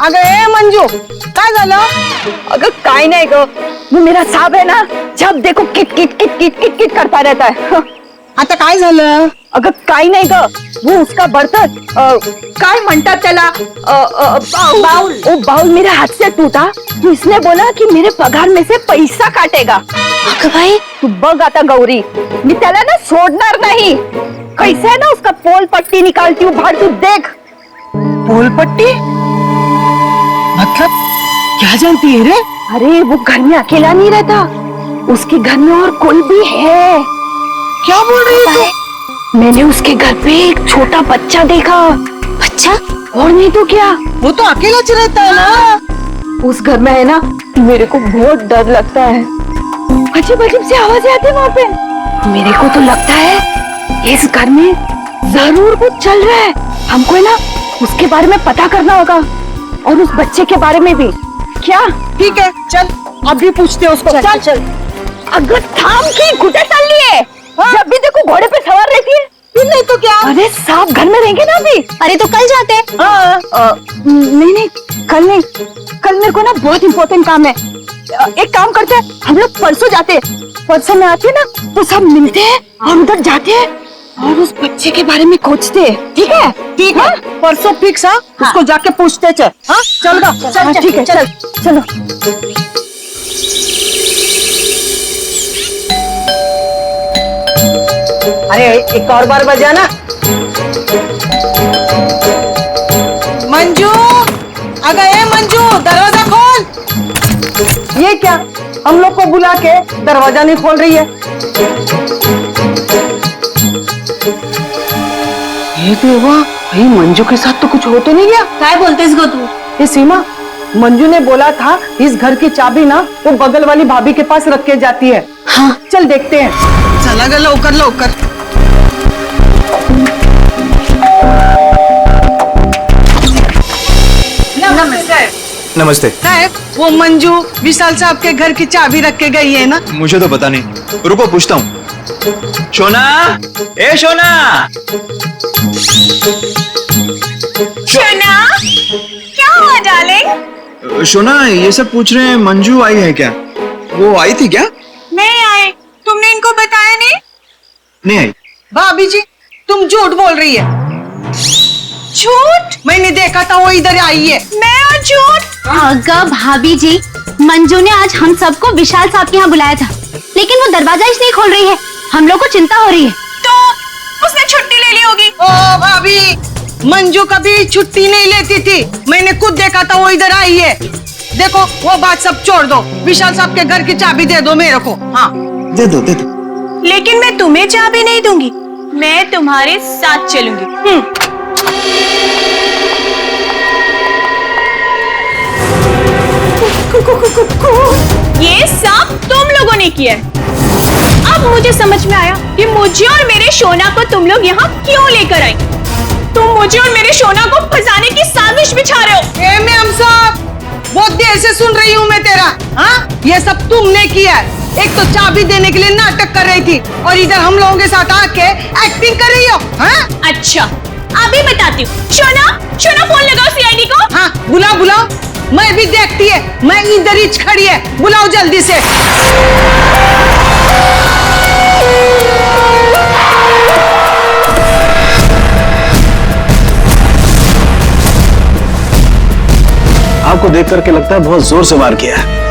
अगं ए मंजू, काय झालं? अगं काय नाही ग, वो मेरा साहब है ना, जब देखो kit kit kit kit kit kit करता रहता है। आता काय झालं? अगं काय नाही ग, वो उसका बर्तन काय म्हणतात त्याला, बाउल, वो बाउल मेरे हाथ से टूटा तो इसने बोला कि मेरे पगार में से पैसा काटेगा। भाई तू बघ आता गौरी, मी त्याला ना सोडणार नहीं। कैसे है ना उसका पोल पट्टी निकालती हूँ, भाड़ तू देख। पोल पट्टी मतलब क्या जानती है रे? अरे वो घर में अकेला नहीं रहता, उसके घर में और कोई भी है। क्या बोल रही है? मैंने उसके घर पे एक छोटा बच्चा देखा। बच्चा? और नहीं तो क्या, वो तो अकेला रहता है ना। उस घर में है ना, मेरे को बहुत डर लगता है। अजीब अजीब सी आवाजें आती है वहाँ पे। मेरे को तो लगता है इस घर में जरूर कुछ चल रहा है। हमको है ना उसके बारे में पता करना होगा, और उस बच्चे के बारे में भी। क्या? ठीक है, चल अभी पूछते हैं उसको। चल चल। अगर थाम की घुटे चल लिए, जब भी देखो घोड़े पे सवार रहती है। नहीं तो क्या? अरे साहब घर में रहेंगे ना अभी। अरे तो कल जाते हैं। नहीं, कल नहीं, कल मेरे को ना बहुत इम्पोर्टेंट काम है। एक काम करते हैं, हम लोग परसों जाते हैं। परसों में आते हैं ना तो सब मिलते हैं और उधर जाते हैं और उस बच्चे के बारे में खोजते हैं। ठीक है? ठीक है, परसों फिक्स। हाँ, उसको जाके पूछते चल। हाँ चल चल, ठीक है, चल चलो। अरे एक और बार बजाना। मंजू, अगर ए मंजू दरवाजा खोल। ये क्या, हम लोग को बुला के दरवाजा नहीं खोल रही है? ये देवा, भाई मंजू के साथ तो कुछ हो तो नहीं गया? क्या बोलते इसको तू? ये सीमा, मंजू ने बोला था इस घर की चाबी ना वो बगल वाली भाभी के पास रख के जाती है। हाँ चल देखते हैं। चला गया, लौकर लौकर। नमस्ते साहब, वो मंजू विशाल साहब के घर की चाबी रख के गई है ना? मुझे तो पता नहीं, रुको पूछता हूँ। शोना, ए शोना। शोना, क्या हुआ डार्लिंग? शोना, ये सब पूछ रहे हैं मंजू आई है क्या? वो आई थी क्या? नहीं आए। तुमने इनको बताया नहीं? नहीं आई। भाभी जी, तुम झूठ बोल रही है। झूठ? मैंने देखा था वो इधर आई है। मैं और झूठ? अगा भाभी जी, मंजू ने आज हम सबको विशाल साहब के यहाँ बुलाया था, लेकिन वो दरवाजा इसलिए खोल रही है। हम लोग को चिंता हो रही है। तो उसने छुट्टी ले ली होगी। ओ भाभी, मंजू कभी छुट्टी नहीं लेती थी। मैंने खुद देखा था वो इधर आई है। देखो वो बात सब छोड़ दो, विशाल साहब के घर की चाबी दे दो मेरे को। हाँ दे दो, दे दो। लेकिन मैं तुम्हें चाबी नहीं दूंगी, मैं तुम्हारे साथ चलूंगी। ये सब तुम लोगों ने किया है। अब मुझे समझ में आया कि मुझे और मेरे शोना को तुम लोग यहाँ क्यों लेकर आए। तुम मुझे और मेरे शोना को फंसाने की साजिश बिछा रहे हो। मैम साहब, बहुत देर से सुन रही हूँ मैं तेरा। हाँ, ये सब तुमने किया है। एक तो चाबी देने के लिए नाटक कर रही थी और इधर हम लोगों के साथ आके एक्टिंग कर रही हो। हाँ? अच्छा, अभी बताती हूँ। शोना, शोना फोन लगाओ सीआईडी को। हाँ बुलाओ बुलाओ, मैं भी देखती है। मैं इधर ही खड़ी है, बुलाओ जल्दी से। आपको देख करके लगता है बहुत जोर से वार किया है।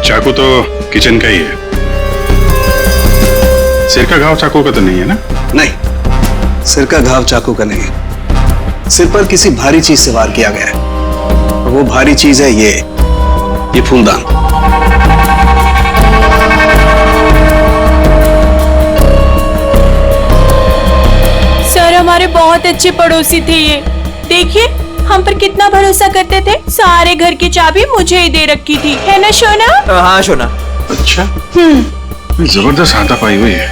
चाकू तो किचन का ही है। सिर का घाव चाकू का तो नहीं है ना? नहीं, सिर का घाव चाकू का नहीं है। सिर पर किसी भारी चीज से वार किया गया है। और वो भारी चीज है ये फूलदान। सर, हमारे बहुत अच्छे पड़ोसी थे ये। देखिए हम पर कितना भरोसा करते थे। सारे घर की चाबी मुझे ही दे रखी थी, है ना शोना? हाँ शोना। अच्छा, जबरदस्त हाथापाई हुई है।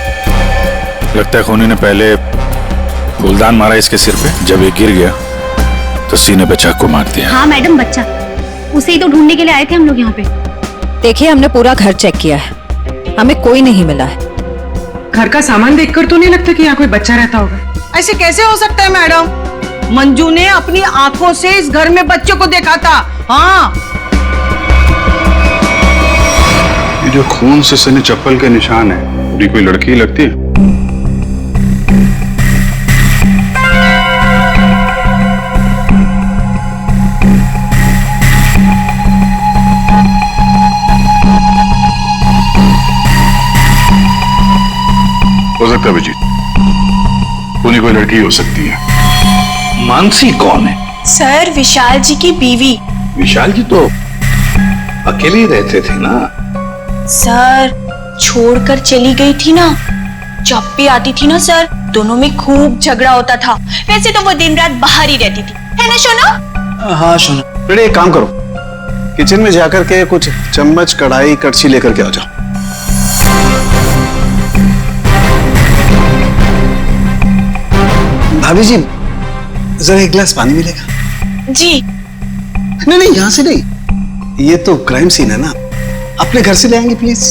लगता है खूनी ने पहले फूलदान मारा इसके सिर पे, जब ये गिर गया तो सीने पे चाकू मार दिया। हाँ मैडम, बच्चा उसे ही तो ढूंढने के लिए आए थे हम लोग यहाँ पे। देखिए, हमने पूरा घर चेक किया है, हमें कोई नहीं मिला है। घर का सामान देखकर तो नहीं लगता कि यहाँ कोई बच्चा रहता होगा। ऐसे कैसे हो सकता है मैडम? मंजू ने अपनी आंखों से इस घर में बच्चों को देखा था। हाँ, ये जो खून से सने चप्पल के निशान है, ये कोई लड़की लगती है? हो सकता है विजीत, उन्हीं कोई लड़की हो सकती है। मानसी कौन है? सर, विशाल जी की बीवी। विशाल जी तो अकेले ही रहते थे ना? सर, छोड़कर चली गई थी ना, जब भी आती थी ना सर, दोनों में खूब झगड़ा होता था। वैसे तो वो दिन रात बाहर ही रहती थी, है ना शोना? हाँ शोना। बेटे एक काम करो, किचन में जाकर के कुछ चम्मच, कढ़ाई, कड़छी लेकर के आ जाओ। भाभी जी, जरा एक गिलास पानी मिलेगा? जी। नहीं नहीं, यहां से नहीं, ये तो क्राइम सीन है ना, अपने घर से ले आएंगे प्लीज।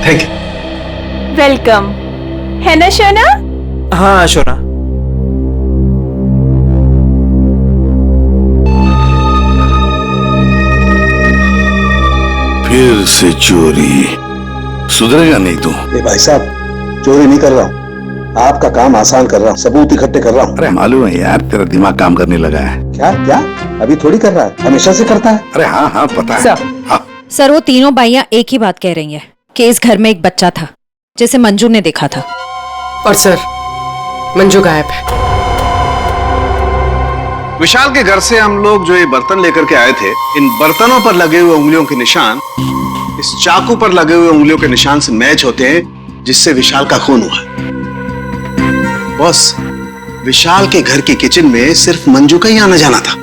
Thank you. वेलकम, है ना शोना? हाँ शोना। फिर से चोरी, सुधरेगा नहीं तू? भाई साहब, चोरी नहीं कर रहा हूँ, आपका काम आसान कर रहा हूँ, सबूत इकट्ठे कर रहा हूँ। अरे मालूम है यार, तेरा दिमाग काम करने लगा है। क्या क्या? अभी थोड़ी कर रहा है, हमेशा से करता है। अरे हाँ हाँ पता है। हाँ। सर, वो तीनों बाइयां एक ही बात कह रही हैं कि इस घर में एक बच्चा था जिसे मंजू ने देखा था। और सर, मंजू गायब है। विशाल के घर से हम लोग जो ये बर्तन लेकर के आए थे, इन बर्तनों पर लगे हुए उंगलियों के निशान इस चाकू पर लगे हुए उंगलियों के निशान से मैच होते हैं, जिससे विशाल का खून हुआ। बॉस, विशाल के घर के किचन में सिर्फ मंजू का ही आना जाना था।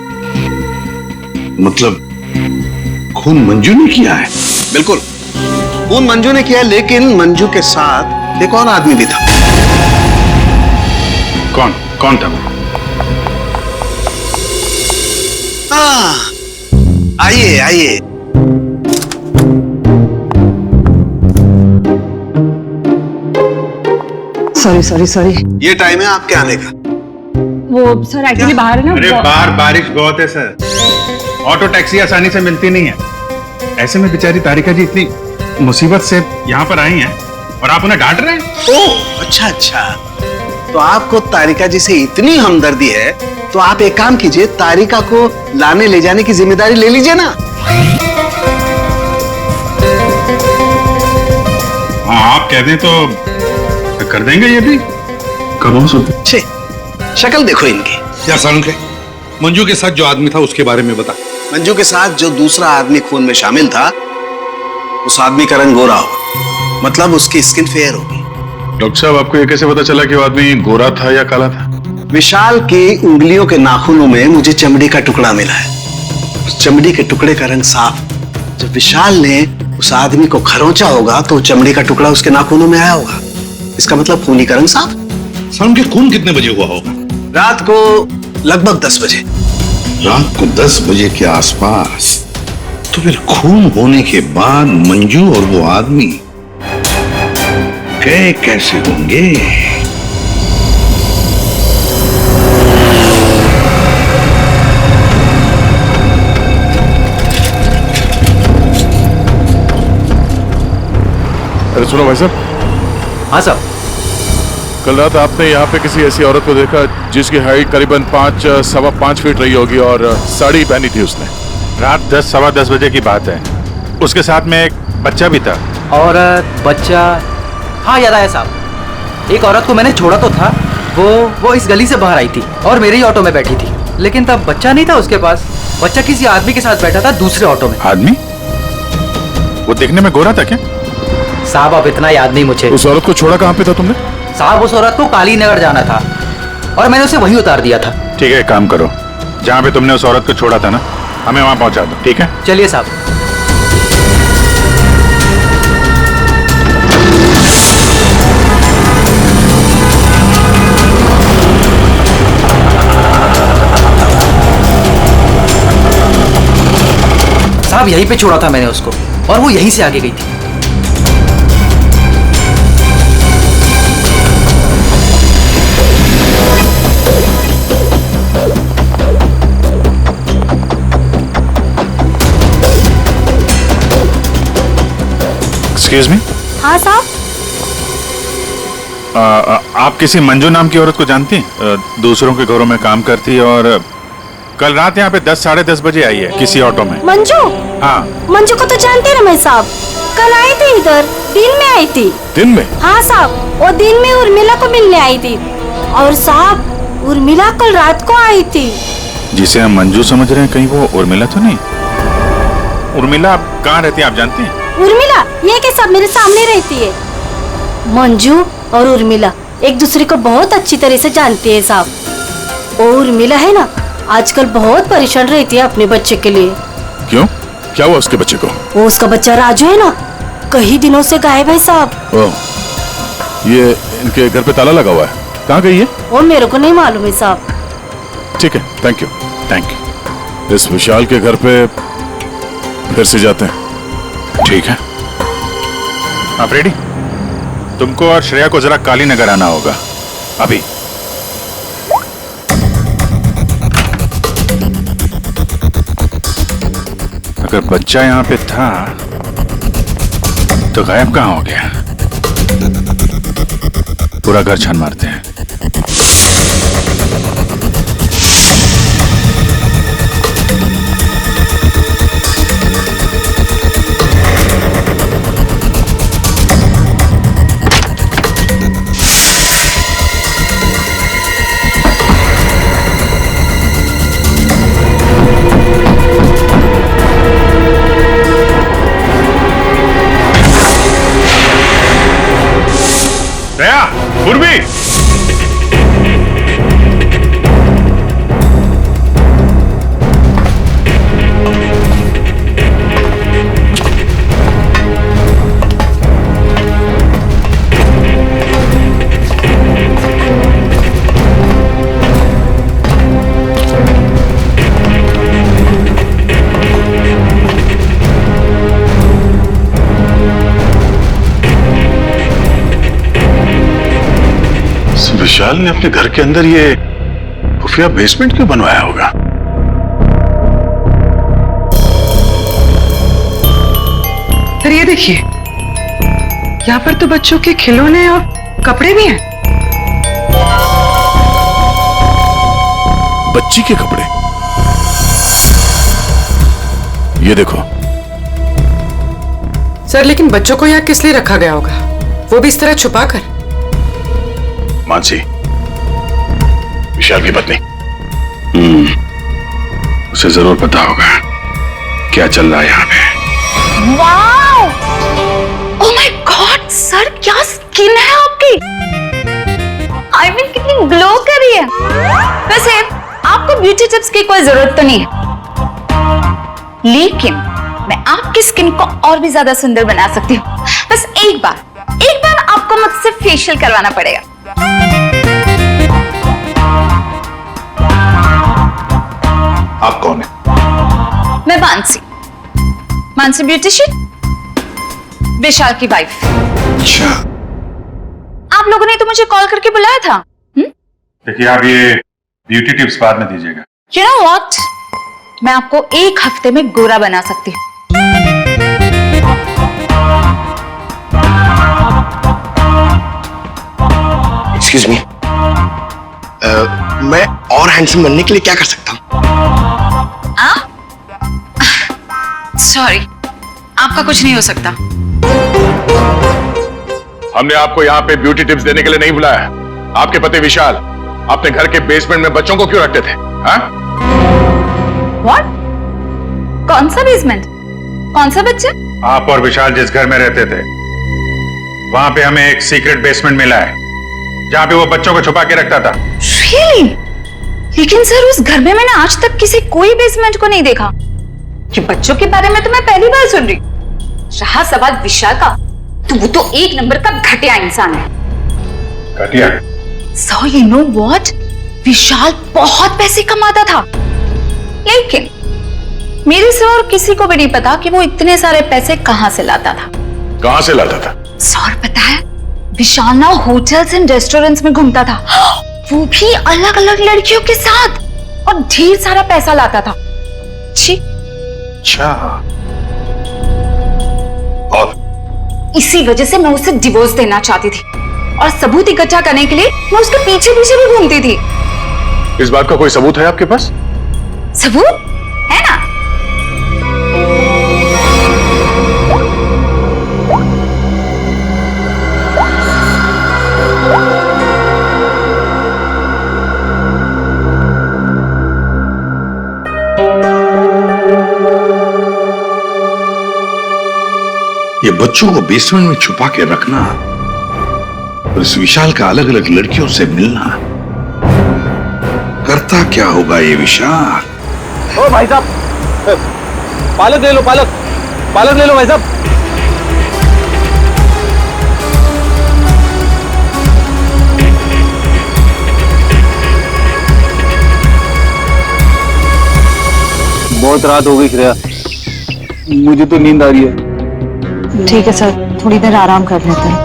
मतलब खून मंजू ने किया है? बिल्कुल, खून मंजू ने किया, लेकिन मंजू के साथ एक और आदमी भी था। कौन कौन था? आइए आइए। सॉरी। ये टाइम है आपके आने का। वो सर एक्चुअली बाहर है ना। अरे बाहर बारिश बहुत है सर, ऑटो टैक्सी आसानी से मिलती नहीं है। ऐसे में बेचारी तारिका जी इतनी मुसीबत से यहाँ पर आई हैं और आप उन्हें डांट रहे हैं। ओह अच्छा, तो आपको तारिका जी से इतनी हमदर्दी है तो आप एक काम कीजिए, तारिका को लाने ले जाने की जिम्मेदारी ले लीजिए ना। हाँ, आप कह दें तो कर देंगे ये भी। करो छे, शक्ल देखो इनकी। क्या सारुण, मंजू के साथ जो आदमी था उसके बारे में बता। मंजू के साथ जो दूसरा आदमी खून में शामिल था, उस आदमी का रंग गोरा होगा, मतलब उसकी स्किन फेयर होगी। डॉक्टर साहब, आपको ये कैसे पता चला कि वो आदमी गोरा था या काला था? विशाल की उंगलियों के नाखूनों में मुझे चमड़ी का टुकड़ा मिला है। उस चमड़ी के टुकड़े का रंग साफ। जब विशाल ने उस आदमी को खरोंचा होगा तो चमड़ी का टुकड़ा उसके नाखूनों में आया होगा। इसका मतलब खूनी का रंग साफ। सारुण, के खून कितने बजे हुआ होगा? रात को लगभग 10 बजे। रात को 10 बजे के आसपास? तो फिर खून होने के बाद मंजू और वो आदमी गए कैसे होंगे? अरे सुनो भाई साहब। हाँ साहब। कल रात आपने यहाँ पे किसी ऐसी औरत को देखा जिसकी हाइट करीबन 5-5.25 फीट रही होगी और साड़ी पहनी थी उसने। रात 10-10:15 बजे की बात है। उसके साथ में एक बच्चा भी था। औरत, बच्चा, हाँ याद आया साहब। एक औरत को मैंने छोड़ा तो था, वो इस गली से बाहर आई थी और मेरे ही ऑटो में बैठी थी, लेकिन तब बच्चा नहीं था उसके पास। बच्चा किसी आदमी के साथ बैठा था दूसरे ऑटो में। आदमी? वो देखने में गोरा था क्या? साहब अब इतना याद नहीं मुझे। उस औरत को छोड़ा कहाँ पे था तुमने? साहब उस औरत को काली नगर जाना था और मैंने उसे वहीं उतार दिया था। ठीक है, एक काम करो, जहाँ पे तुमने उस औरत को छोड़ा था ना, हमें वहाँ पहुँचा दो। ठीक है, चलिए साहब। साहब यहीं पे छोड़ा था मैंने उसको, और वो यहीं से आगे गई थी। Excuse me. हाँ साहब। आप किसी मंजू नाम की औरत को जानती हैं? दूसरों के घरों में काम करती है और कल रात यहाँ पे 10 साढ़े 10 बजे आई है किसी ऑटो में। मंजू? हाँ। मंजू को तो जानते हैं रमेश साहब, कल आई थी इधर, दिन में आई थी। दिन में? हाँ साहब, वो दिन में उर्मिला को मिलने आई थी। और साहब उर्मिला कल रात को आई थी। जिसे हम मंजू समझ रहे हैं, कहीं वो उर्मिला तो नहीं? उर्मिला आप कहाँ रहती है, आप जानती हैं? उर्मिला ये के सब मेरे सामने रहती है। मंजू और उर्मिला एक दूसरे को बहुत अच्छी तरह से जानती है साहब। और उर्मिला है ना, आजकल बहुत परेशान रहती है अपने बच्चे के लिए। क्यों? क्या हुआ उसके बच्चे को? वो उसका बच्चा राजू है ना, कई दिनों से गायब है साहब। ओह, ये इनके घर पे ताला लगा हुआ है, कहाँ गई है? वो मेरे को नहीं मालूम है साहब। ठीक है, थैंक यू थैंक यू। इस विशाल के घर पे फिर से जाते हैं। ठीक है, आप रेडी? तुमको और श्रेया को जरा काली नगर आना होगा अभी। अगर बच्चा यहाँ पे था तो गायब कहाँ हो गया? पूरा घर छान मारते हैं। पूर्वी, विशाल ने अपने घर के अंदर ये खुफिया बेसमेंट क्यों बनवाया होगा? फिर ये देखिए, यहाँ पर तो बच्चों के खिलौने और कपड़े भी हैं। बच्ची के कपड़े? ये देखो। सर लेकिन बच्चों को यहाँ किस लिए रखा गया होगा, वो भी इस तरह छुपा कर? मानसी, विशाल की पत्नी, उसे जरूर पता होगा क्या चल रहा है यहाँ पे। Wow! Oh my God sir, क्या स्किन है आपकी! आई मीन कितनी ग्लो कर रही है। वैसे आपको ब्यूटी टिप्स की कोई जरूरत तो नहीं है, लेकिन मैं आपकी स्किन को और भी ज्यादा सुंदर बना सकती हूँ। बस एक बार आपको मुझसे फेशियल करवाना पड़ेगा। आप कौन है? मैं मानसी ब्यूटिशियन, विशाल की वाइफ। अच्छा, आप लोगों ने तो मुझे कॉल करके बुलाया था। देखिए, आप ये ब्यूटी टिप्स बाद में दीजिएगा। You know what? मैं आपको एक हफ्ते में गोरा बना सकती हूँ। एक्सक्यूज मी, मैं और हैंडसम बनने के लिए क्या कर सकता हूँ? सॉरी, आपका कुछ नहीं हो सकता। हमने आपको यहाँ पे ब्यूटी टिप्स देने के लिए नहीं बुलाया। आपके पति विशाल अपने घर के बेसमेंट में बच्चों को क्यों रखते थे? हाँ? What? कौन सा बेसमेंट? कौन सा बच्चा? आप और विशाल जिस घर में रहते थे, वहां पे हमें एक सीक्रेट बेसमेंट मिला है जहां पे वो बच्चों को छुपा के रखता था। Really? लेकिन सर उस घर में मैंने आज तक किसी कोई बेसमेंट को नहीं देखा। कि बच्चों के बारे में तो मैं पहली बार सुन रही। रहा सवाल विशाल का, तो वो तो एक नंबर का घटिया इंसान है। घटिया? So you know what? विशाल बहुत पैसे कमाता था, लेकिन मेरे से और किसी को भी नहीं पता कि वो इतने सारे पैसे कहाँ से लाता था। कहां से लाता था? सर पता है, विशाल ना होटल्स एंड रेस्टोरेंट्स में घूमता था, वो भी अलग अलग लड़कियों के साथ, और ढेर सारा पैसा लाता था। छी। अच्छा। और इसी वजह से मैं उसे डिवोर्स देना चाहती थी, और सबूत इकट्ठा करने के लिए मैं उसके पीछे पीछे भी घूमती थी। इस बात का कोई सबूत है आपके पास? सबूत है ना? ये बच्चों को बेसमेंट में छुपा के रखना और इस विशाल का अलग अलग लड़कियों से मिलना, करता क्या होगा ये विशाल? ओ भाई साहब, पालक ले लो, पालक पालक ले लो भाई साहब। बहुत रात हो गई श्रेया, मुझे तो नींद आ रही है। ठीक है सर, थोड़ी देर आराम कर लेते हैं।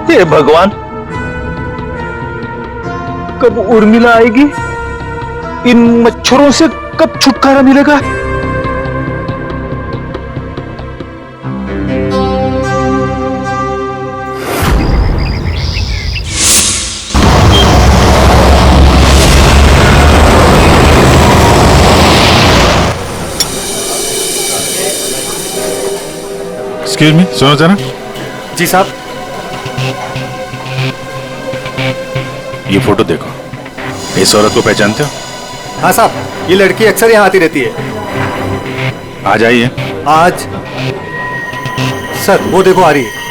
हे भगवान, कब उर्मिला आएगी? इन मच्छरों से कब छुटकारा मिलेगा? एक्सक्यूज मी, सुनो जरा। जी साहब। ये फोटो देखो, इस औरत को पहचानते हो? हाँ साहब, ये लड़की अक्सर यहाँ आती रहती है। आज आई है? आज सर वो देखो आ रही है।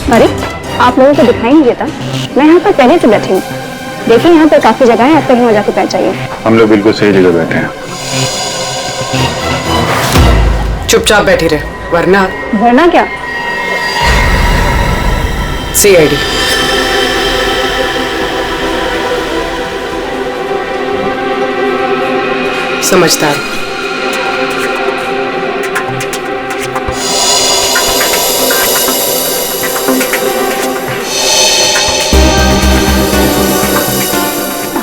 अरे आप लोगों को दिखाई नहीं देता? मैं यहाँ पर पहले से बैठी हूँ। देखिए यहाँ पर काफी जगह है, आप कहीं वहाँ जाके बैठ जाइए। हम लोग बिल्कुल सही जगह बैठे हैं। चुपचाप बैठी रहे, वरना वरना क्या? सीआईडी। समझदार।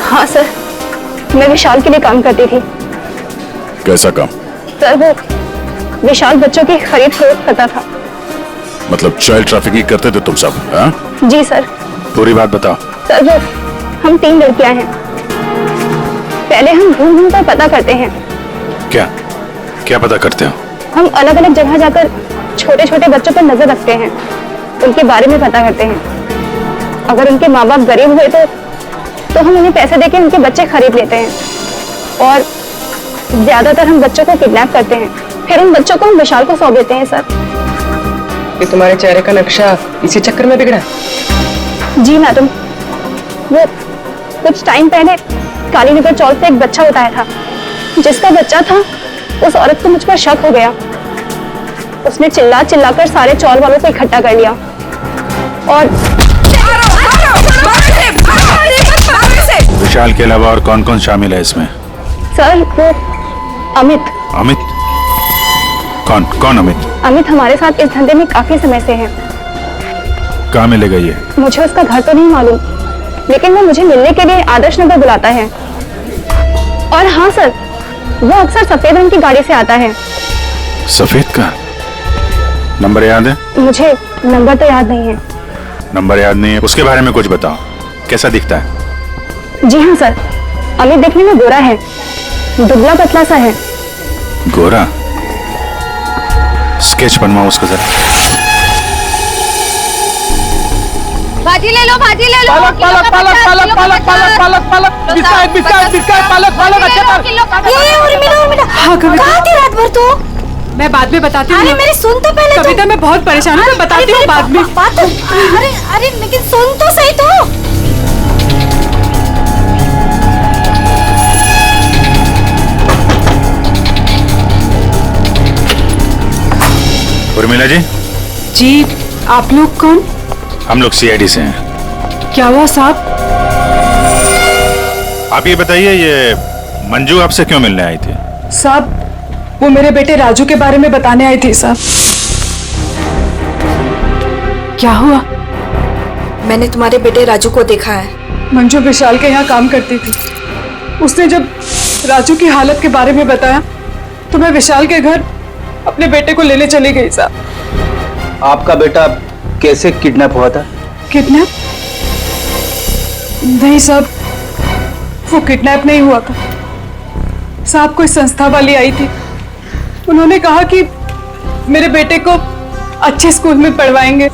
हाँ सर, मैं विशाल के लिए काम करती थी। कैसा काम? सर वो विशाल बच्चों की खरीद फरोख्त करता था। मतलब चाइल्ड ट्रैफिकिंग करते थे तुम सब? हाँ? जी सर। पूरी बात बताओ। सर वो हम 3 लड़कियां हैं। पहले हम घूम घूम कर पता करते हैं। क्या क्या पता करते हो? हम अलग अलग जगह जाकर छोटे छोटे बच्चों पर नजर रखते हैं, उनके बारे में पता करते हैं। अगर उनके माँ बाप गरीब हुए तो हम उन्हें पैसे देके उनके बच्चे खरीद लेते हैं, और ज्यादातर हम बच्चों को किडनैप करते हैं, फिर उन बच्चों को हम विशाल को सौंप देते हैं। सर ये तुम्हारे चेहरे का नक्शा इसी चक्कर में बिगड़ा? जी मैडम, वो कुछ टाइम पहले कालीनगर चौक पे एक बच्चा उठाया था। जिसका बच्चा था उस औरत को मुझ पर शक हो गया। उसने चिल्ला चिल्लाकर सारे चौल वालों को इकट्ठा कर लिया और विशाल के अलावा और कौन कौन शामिल है इसमें? सर वो अमित। अमित? कौन कौन अमित? अमित हमारे साथ इस धंधे में काफी समय से है। कहाँ मिलेगा ये? मुझे उसका घर तो नहीं मालूम, लेकिन वो मुझे मिलने के लिए आदर्श नगर बुलाता है। और हाँ सर, वो अक्सर सफेद रंग की गाड़ी से आता है। सफेद का? नंबर याद है? मुझे नंबर तो याद नहीं है। नंबर याद नहीं है? उसके बारे में कुछ बताओ, कैसा दिखता है? जी हाँ सर, अमित देखने में गोरा है, दुबला पतला सा है। गोरा? स्केच बनवाओ उसका जरा। भाजी ले लो, भाजी ले लो। पालक पालक पालक पालक पालक पालक पालक पालक बिस्किट बिस्किट बिस्किट पालक पालक अच्छा ये उर्मिला, उर्मिला कहाँ थी रात भर तू? मैं बाद में बताती हूँ। अरे मेरी सुन तो पहले। कविता मैं बहुत परेशान हूँ, मैं बताती हूँ बाद में। बात अरे अरे लेकिन सुन तो सही तो। उर्मिला जी। जी आप लोग कौन? हम लोग सीआईडी से हैं। क्या हुआ साहब? आप ये बताइए, ये मंजू आपसे क्यों मिलने आई थी? साहब वो मेरे बेटे राजू के बारे में बताने आई थी साहब। क्या हुआ? मैंने तुम्हारे बेटे राजू को देखा है। मंजू विशाल के यहाँ काम करती थी। उसने जब राजू की हालत के बारे में बताया तो मैं विशाल के घर अपने बेटे को लेने चली गई साहब। आपका बेटा कैसे किडनैप हुआ था? किडनैप? नहीं साहब, वो किडनैप नहीं हुआ था साहब। कोई संस्था वाली आई थी, उन्होंने कहा कि मेरे बेटे को अच्छे स्कूल में पढ़वाएंगे।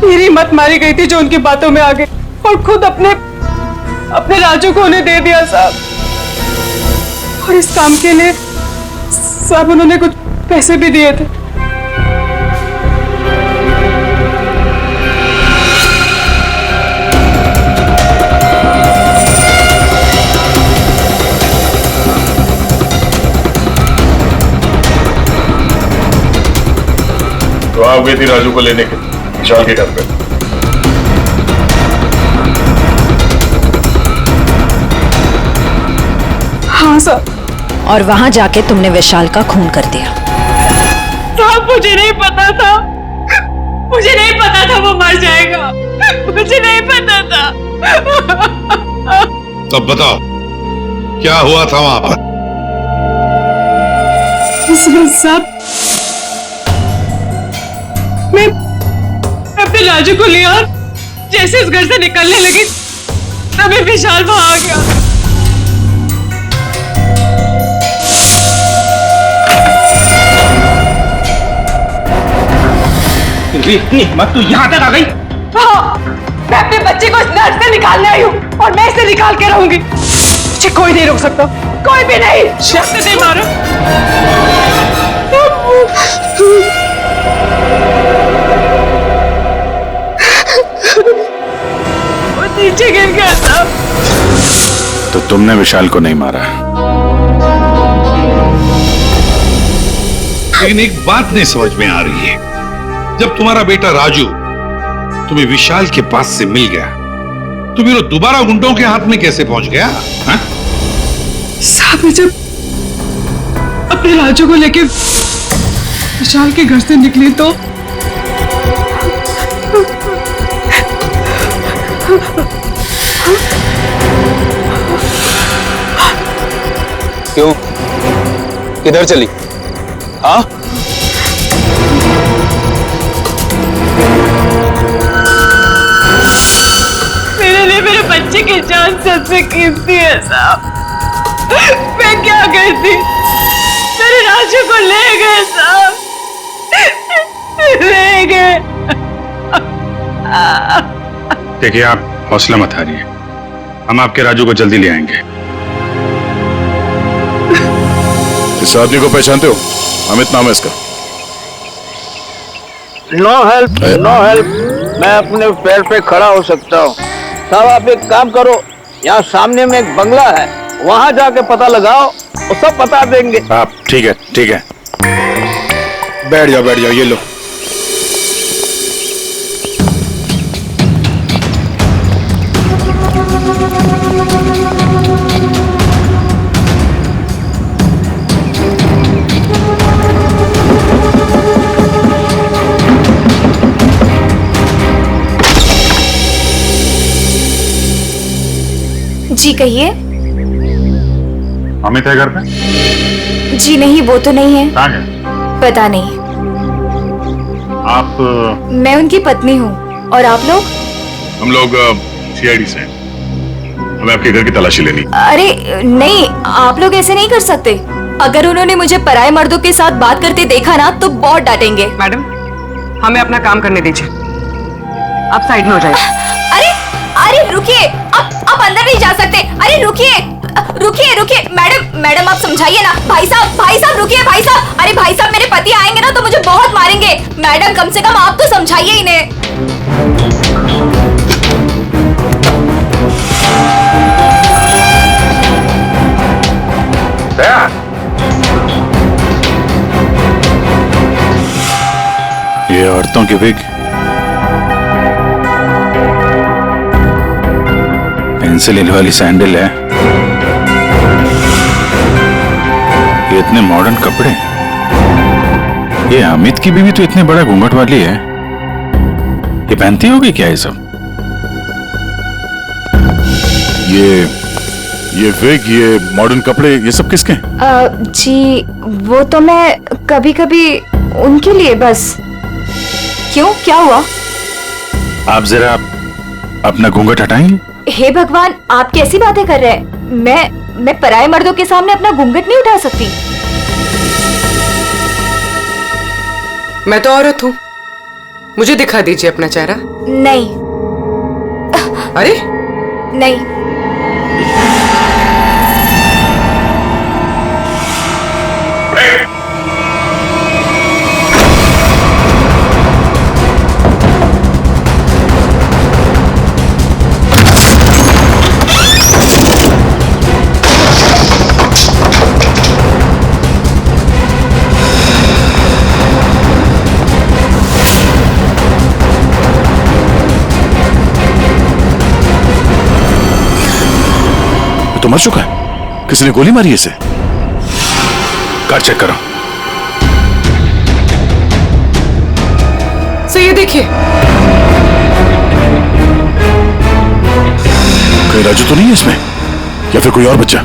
मेरी मत मारी गई थी जो उनकी बातों में आ गई और खुद अपने राजू को उन्हें दे दिया साहब। और इस काम के लिए साहब उन्होंने कुछ पैसे भी दिए थे। तो आप गई थी राजू को लेने के विशाल के घर पे? हाँ सर। और वहां जाके तुमने विशाल का खून कर दिया? साहब मुझे नहीं पता था, मुझे नहीं पता था वो मर जाएगा, मुझे नहीं पता था। तब बताओ क्या हुआ था वहां पर? साहब मैं अपने राजू को लिया, जैसे इस घर से निकलने लगी तभी विशाल वहां आ गया। इतनी हिम्मत तू यहाँ तक आ गई? हाँ, मैं अपने बच्चे को इस नर्क से निकालने आई हूँ और मैं इसे निकाल के रहूंगी। मुझे कोई नहीं रोक सकता, कोई भी नहीं। शब्द नहीं मारो। वो नीचे गिर गया था। तो तुमने विशाल को नहीं मारा? लेकिन एक बात नहीं समझ में आ रही है, जब तुम्हारा बेटा राजू तुम्हें विशाल के पास से मिल गया तो फिर वो दोबारा गुंडों के हाथ में कैसे पहुंच गया? साहब मैं जब अपने राजू को लेके विशाल के घर से निकली तो क्यों? किधर चली? हाँ? मेरे लिए मेरे बच्चे की जान सबसे कीमती है साहब। मैं क्या करती? मेरे राजू को ले गए साहब, ले गए। देखिए आप हौसला मत हारिए, हम आपके राजू को जल्दी ले आएंगे। इस आदमी को पहचानते हो? अमित नाम है इसका। No help, no help. मैं अपने पैर पे खड़ा हो सकता हूँ। साहब आप एक काम करो, यहाँ सामने में एक बंगला है, वहां जाके पता लगाओ, वो सब बता देंगे। आप ठीक है, ठीक है, बैठ जाओ, ये लो। जी कहिए। अमित है घर पे? जी नहीं, वो तो नहीं है। कहाँ है? पता नहीं। आप? मैं उनकी पत्नी हूँ। और आप लोग? हम लोग सीआईडी से हैं। हमें आपके घर की तलाशी लेनी। अरे नहीं, आप लोग ऐसे नहीं कर सकते। अगर उन्होंने मुझे पराये मर्दों के साथ बात करते देखा ना तो बहुत डांटेंगे। मैडम हमें अपना काम करने दीजिए, आप साइड में हो जाइए। अरे अरे रुकिए, आप अंदर नहीं जा सकते। अरे रुकिए रुकिए रुकिए, मैडम आप समझाइए ना। भाई साहब रुकिए। भाई साहब, अरे मैडम कम से कम आप तो समझाइए इन्हें। ये औरतों की विग, पेंसिल हिल वाली सैंडल है, ये इतने मॉडर्न कपड़े। ये अमित की बीवी तो इतने बड़ा घूंघट वाली है, ये पहनती होगी क्या ये सब? ये विग, ये मॉडर्न कपड़े, ये सब किसके हैं? जी वो तो मैं कभी कभी उनके लिए बस। क्यों, क्या हुआ? आप जरा अपना घूंघट हटाएंगे? हे भगवान, आप कैसी बातें कर रहे हैं? मैं पराये मर्दों के सामने अपना घूंघट नहीं उठा सकती। मैं तो औरत हूँ, मुझे दिखा दीजिए अपना चेहरा। नहीं। अरे नहीं। तो मर चुका है, किसी ने गोली मारी इसे। कार चेक करो। सो ये देखिए, कोई राजू तो नहीं है इसमें, या फिर कोई और बच्चा?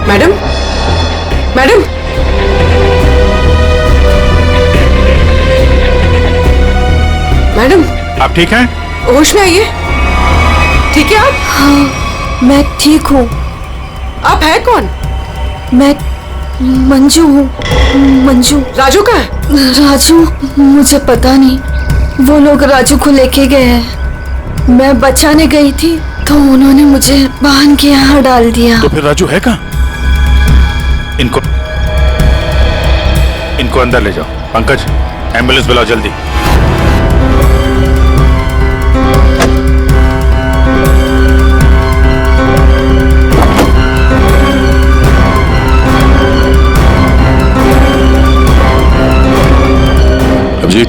मैडम, मैडम, मैडम, आप ठीक हैं? होश में आइए। ठीक है आप? हाँ, मैं ठीक हूँ। आप है कौन? मैं मंजू हूँ। मंजू। राजू कहाँ है? राजू, मुझे पता नहीं, वो लोग राजू को लेके गए हैं। मैं बचाने गई थी तो उन्होंने मुझे बहन के यहाँ डाल दिया। तो फिर राजू है कहाँ? इनको अंदर ले जाओ। पंकज, एम्बुलेंस बुलाओ जल्दी। अभिजीत,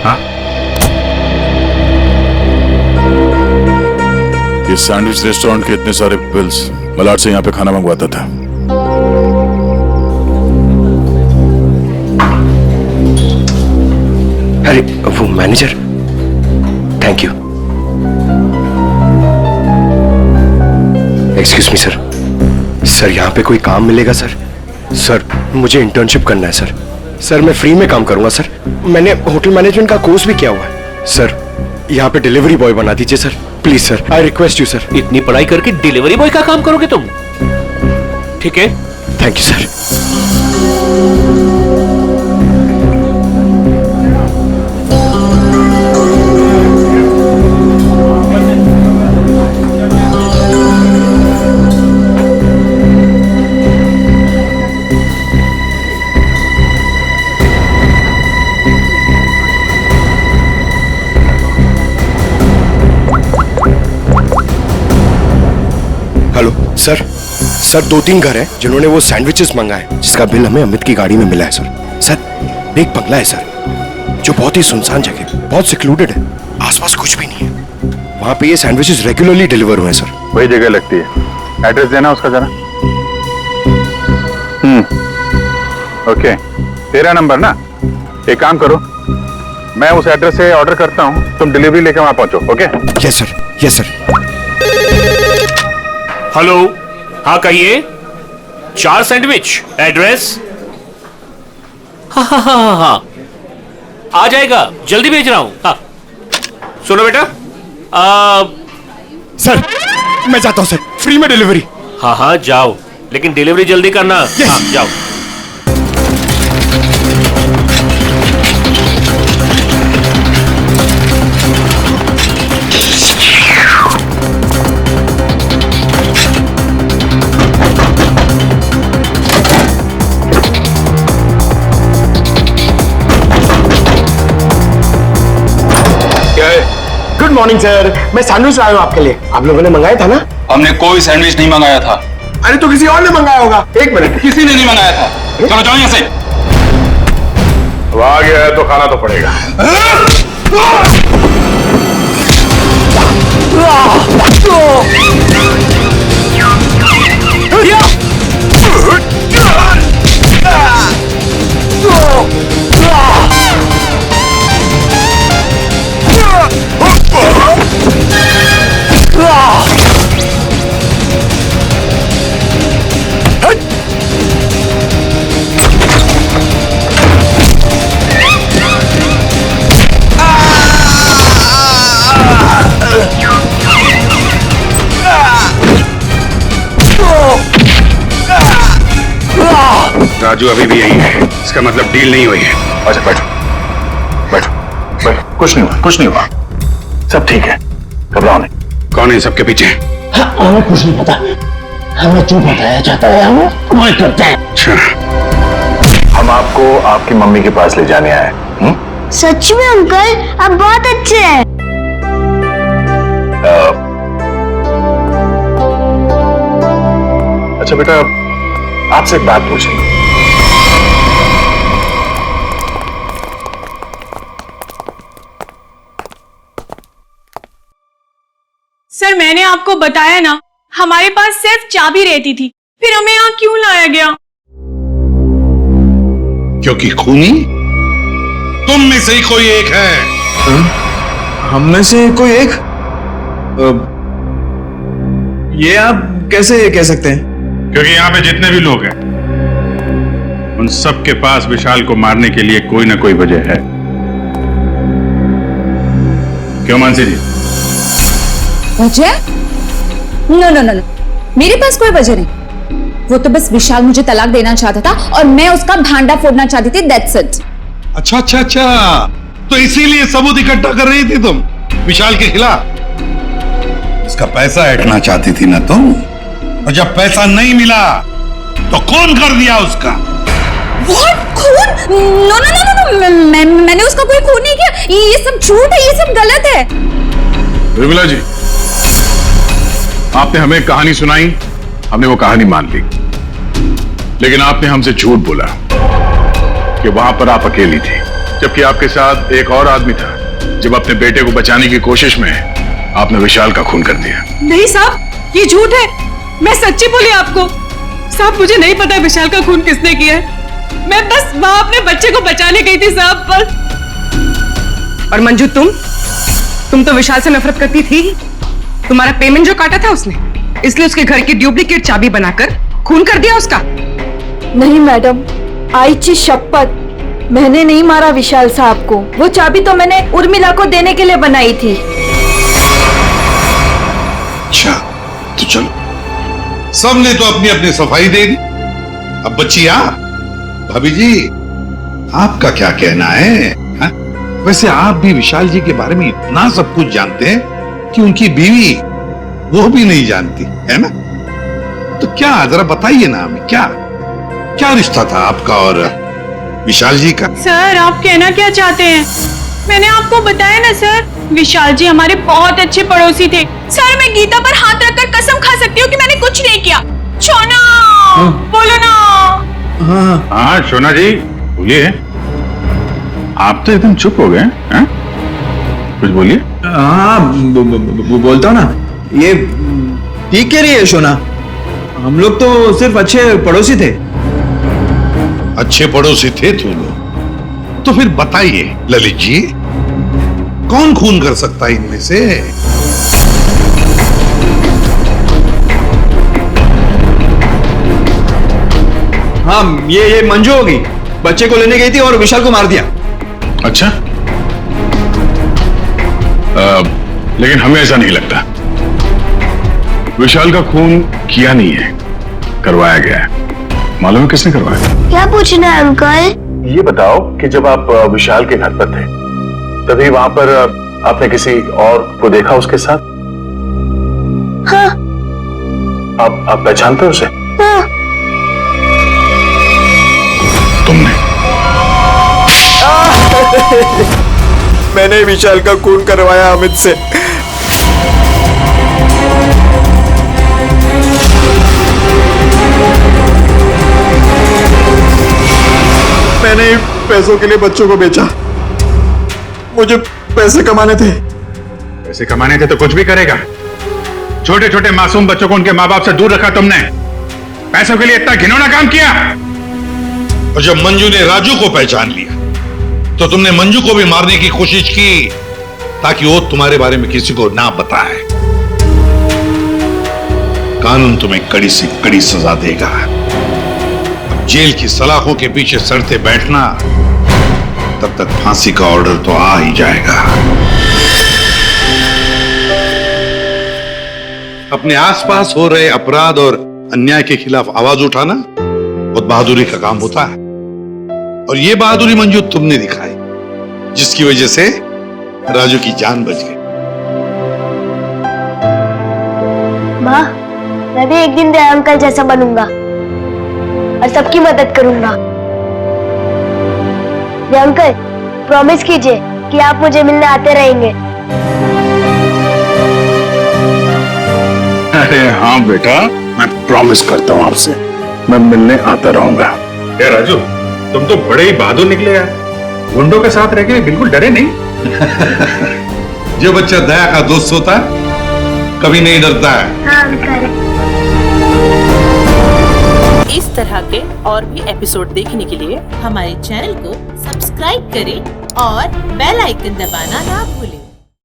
हाँ? ये सैंडविच रेस्टोरेंट के इतने सारे बिल्स मलाड से यहाँ पे खाना मंगवाता था। अरे वो manager, thank you. Excuse me sir, sir यहाँ पे कोई काम मिलेगा सर? सर मुझे इंटर्नशिप करना है सर। सर मैं फ्री में काम करूंगा सर, मैंने होटल मैनेजमेंट का कोर्स भी किया हुआ है सर। यहाँ पे डिलीवरी बॉय बना दीजिए sir, please sir, I request you sir. इतनी पढ़ाई करके डिलीवरी बॉय का काम करोगे तुम? ठीक है, thank you sir. Hello sir, sir 2-3 घर हैं जिन्होंने वो सैंडविचेस मंगाए, जिसका बिल हमें अमित की गाड़ी में मिला है सर। सर एक बंगला है सर, जो बहुत ही सुनसान जगह, बहुत सिक्लूडेड है, आसपास कुछ भी नहीं है। वहाँ पे ये सैंडविचेस रेगुलरली डिलीवर हुए हैं सर। वही जगह लगती है, एड्रेस देना उसका जरा। ओके, तेरा नंबर ना? एक काम करो, मैं उस एड्रेस से ऑर्डर करता हूँ, तुम डिलीवरी लेके वहां पहुंचो। Okay? Yes sir, yes sir. Hello, हाँ कहिए। 4 सैंडविच, एड्रेस? हाँ हाँ हाँ हाँ हाँ, आ जाएगा, जल्दी भेज रहा हूँ। हाँ सुनो बेटा, सर मैं जाता हूँ सर, फ्री में डिलीवरी। हाँ हाँ जाओ, लेकिन डिलीवरी जल्दी करना। yes. हाँ जाओ। गुड मॉर्निंग सर, मैं सैंडविच लाया हूँ आपके लिए। आप लोगों ने मंगाया था ना? हमने कोई सैंडविच नहीं मंगाया था। अरे तो किसी और ने मंगाया होगा। एक मिनट, किसी ने नहीं मंगाया था। चलो जाओ यहाँ से। अब आ गया है तो खाना तो पड़ेगा। राजू अभी भी यही है, इसका मतलब डील नहीं हुई है। अच्छा बैठो बैठो बैठो, कुछ नहीं हुआ, कुछ नहीं हुआ, सब ठीक है, घबराओ नहीं। कौन है सबके पीछे? हमें कुछ नहीं पता, हमें जो बताया जाता है हम वही करते हैं। अच्छा, हम आपको आपकी मम्मी के पास ले जाने आए। सच में अंकल, आप बहुत अच्छे हैं। अच्छा बेटा, आपसे एक बात पूछेंगे। सर मैंने आपको बताया ना, हमारे पास सिर्फ चाबी रहती थी, फिर हमें यहाँ क्यों लाया गया? क्योंकि खूनी तुम में से ही कोई एक है। हम में से कोई एक? ये आप कैसे कह सकते हैं? क्योंकि यहाँ पे जितने भी लोग हैं उन सब के पास विशाल को मारने के लिए कोई ना कोई वजह है। क्यों मानसी जी? वजह? नो नो नो नो, मेरे पास कोई वजह नहीं। वो तो बस विशाल मुझे तलाक देना चाहता था और मैं उसका भांडा फोड़ना चाहती थी, दैट्स इट। अच्छा अच्छा अच्छा, तो इसीलिए सबूत इकट्ठा कर रही थी तुम विशाल के खिलाफ? इसका पैसा ऐंठना चाहती थी ना तुम, और जब पैसा नहीं मिला तो खून कर दिया उसका। What? खून? नो नो नो नो, मैंने उसका कोई खून नहीं किया। ये सब झूठ है, ये सब गलत है। विमला जी, आपने हमें कहानी सुनाई, हमने वो कहानी मान ली, लेकिन आपने हमसे झूठ बोला कि वहां पर आप अकेली थी, जबकि आपके साथ एक और आदमी था। जब अपने बेटे को बचाने की कोशिश में आपने विशाल का खून कर दिया। नहीं साहब, ये झूठ है, मैं सच्ची बोली आपको। साहब मुझे नहीं पता विशाल का खून किसने किया है, मैं बस वहां अपने बच्चे को बचाने गई थी साहब, बस। और मंजू तुम तो विशाल से नफरत करती थी। तुम्हारा पेमेंट जो काटा था उसने, इसलिए उसके घर की डुप्लीकेट चाबी बनाकर खून कर दिया उसका। नहीं मैडम, आईची शपथ, मैंने नहीं मारा विशाल साहब को। वो चाबी तो मैंने उर्मिला को देने के लिए बनाई थी। अच्छा तो चलो, सबने तो अपनी अपनी सफाई दे दी, अब बच्ची आप। भाभी जी, आपका क्या कहना है? हा? वैसे आप भी विशाल जी के बारे में इतना सब कुछ जानते हैं कि उनकी बीवी वो भी नहीं जानती है ना? तो क्या, जरा बताइए ना हमें, क्या क्या रिश्ता था आपका और विशाल जी का? सर आप कहना क्या चाहते हैं? मैंने आपको बताया ना सर, विशाल जी हमारे बहुत अच्छे पड़ोसी थे। सर मैं गीता पर हाथ रखकर कसम खा सकती हूँ कि मैंने कुछ नहीं किया। शोना, बोलो ना। हाँ शोना जी बोलिए, आप तो एकदम चुप हो गए हैं? कुछ बोलिए। हाँ बोलता हूँ ना, ये ठीक कह रही है शोना, हम लोग तो सिर्फ अच्छे पड़ोसी थे। अच्छे पड़ोसी थे तुम लोग? तो फिर बताइए ललित जी, कौन खून कर सकता है इनमें से? हाँ ये मंजू होगी, बच्चे को लेने गई थी और विशाल को मार दिया। अच्छा, लेकिन हमें ऐसा नहीं लगता। विशाल का खून किया नहीं है, करवाया गया है। मालूम है किसने करवाया? क्या पूछना है अंकल? ये बताओ कि जब आप विशाल के घर पर थे, तभी वहां पर आपने किसी और को देखा उसके साथ? हाँ। आप पहचानते हो उसे? हाँ। तुमने? मैंने विशाल का खून करवाया अमित से। मैंने पैसों के लिए बच्चों को बेचा। मुझे पैसे कमाने थे। पैसे कमाने थे तो कुछ भी करेगा। छोटे छोटे मासूम बच्चों को उनके माँ बाप से दूर रखा तुमने। पैसों के लिए इतना घिनौना काम किया। और जब मंजू ने राजू को पहचान लिया तो तुमने मंजू को भी मारने की कोशिश की ताकि वो तुम्हारे बारे में किसी को ना बताए। कानून तुम्हें कड़ी से कड़ी सजा देगा। जेल की सलाखों के पीछे सड़ते बैठना, तब तक फांसी का ऑर्डर तो आ ही जाएगा। अपने आसपास हो रहे अपराध और अन्याय के खिलाफ आवाज उठाना बहुत बहादुरी का काम होता है। और ये बहादुरी मंजू तुमने दिखाई, जिसकी वजह से राजू की जान बच गई। माँ, मैं भी एक दिन दया अंकल जैसा बनूंगा और सबकी मदद करूंगा। दया अंकल, प्रॉमिस कीजिए कि आप मुझे मिलने आते रहेंगे। अरे हाँ बेटा, मैं प्रॉमिस करता हूँ आपसे, मैं मिलने आता रहूंगा। यार राजू, तुम तो बड़े ही बहादुर निकले यार। गुंडों के साथ रह के बिल्कुल डरे नहीं। जो बच्चा दया का दोस्त होता है कभी नहीं डरता है। हाँ अंकल। इस तरह के और भी एपिसोड देखने के लिए हमारे चैनल को सब्सक्राइब करें और बेल आइकन दबाना ना भूलें।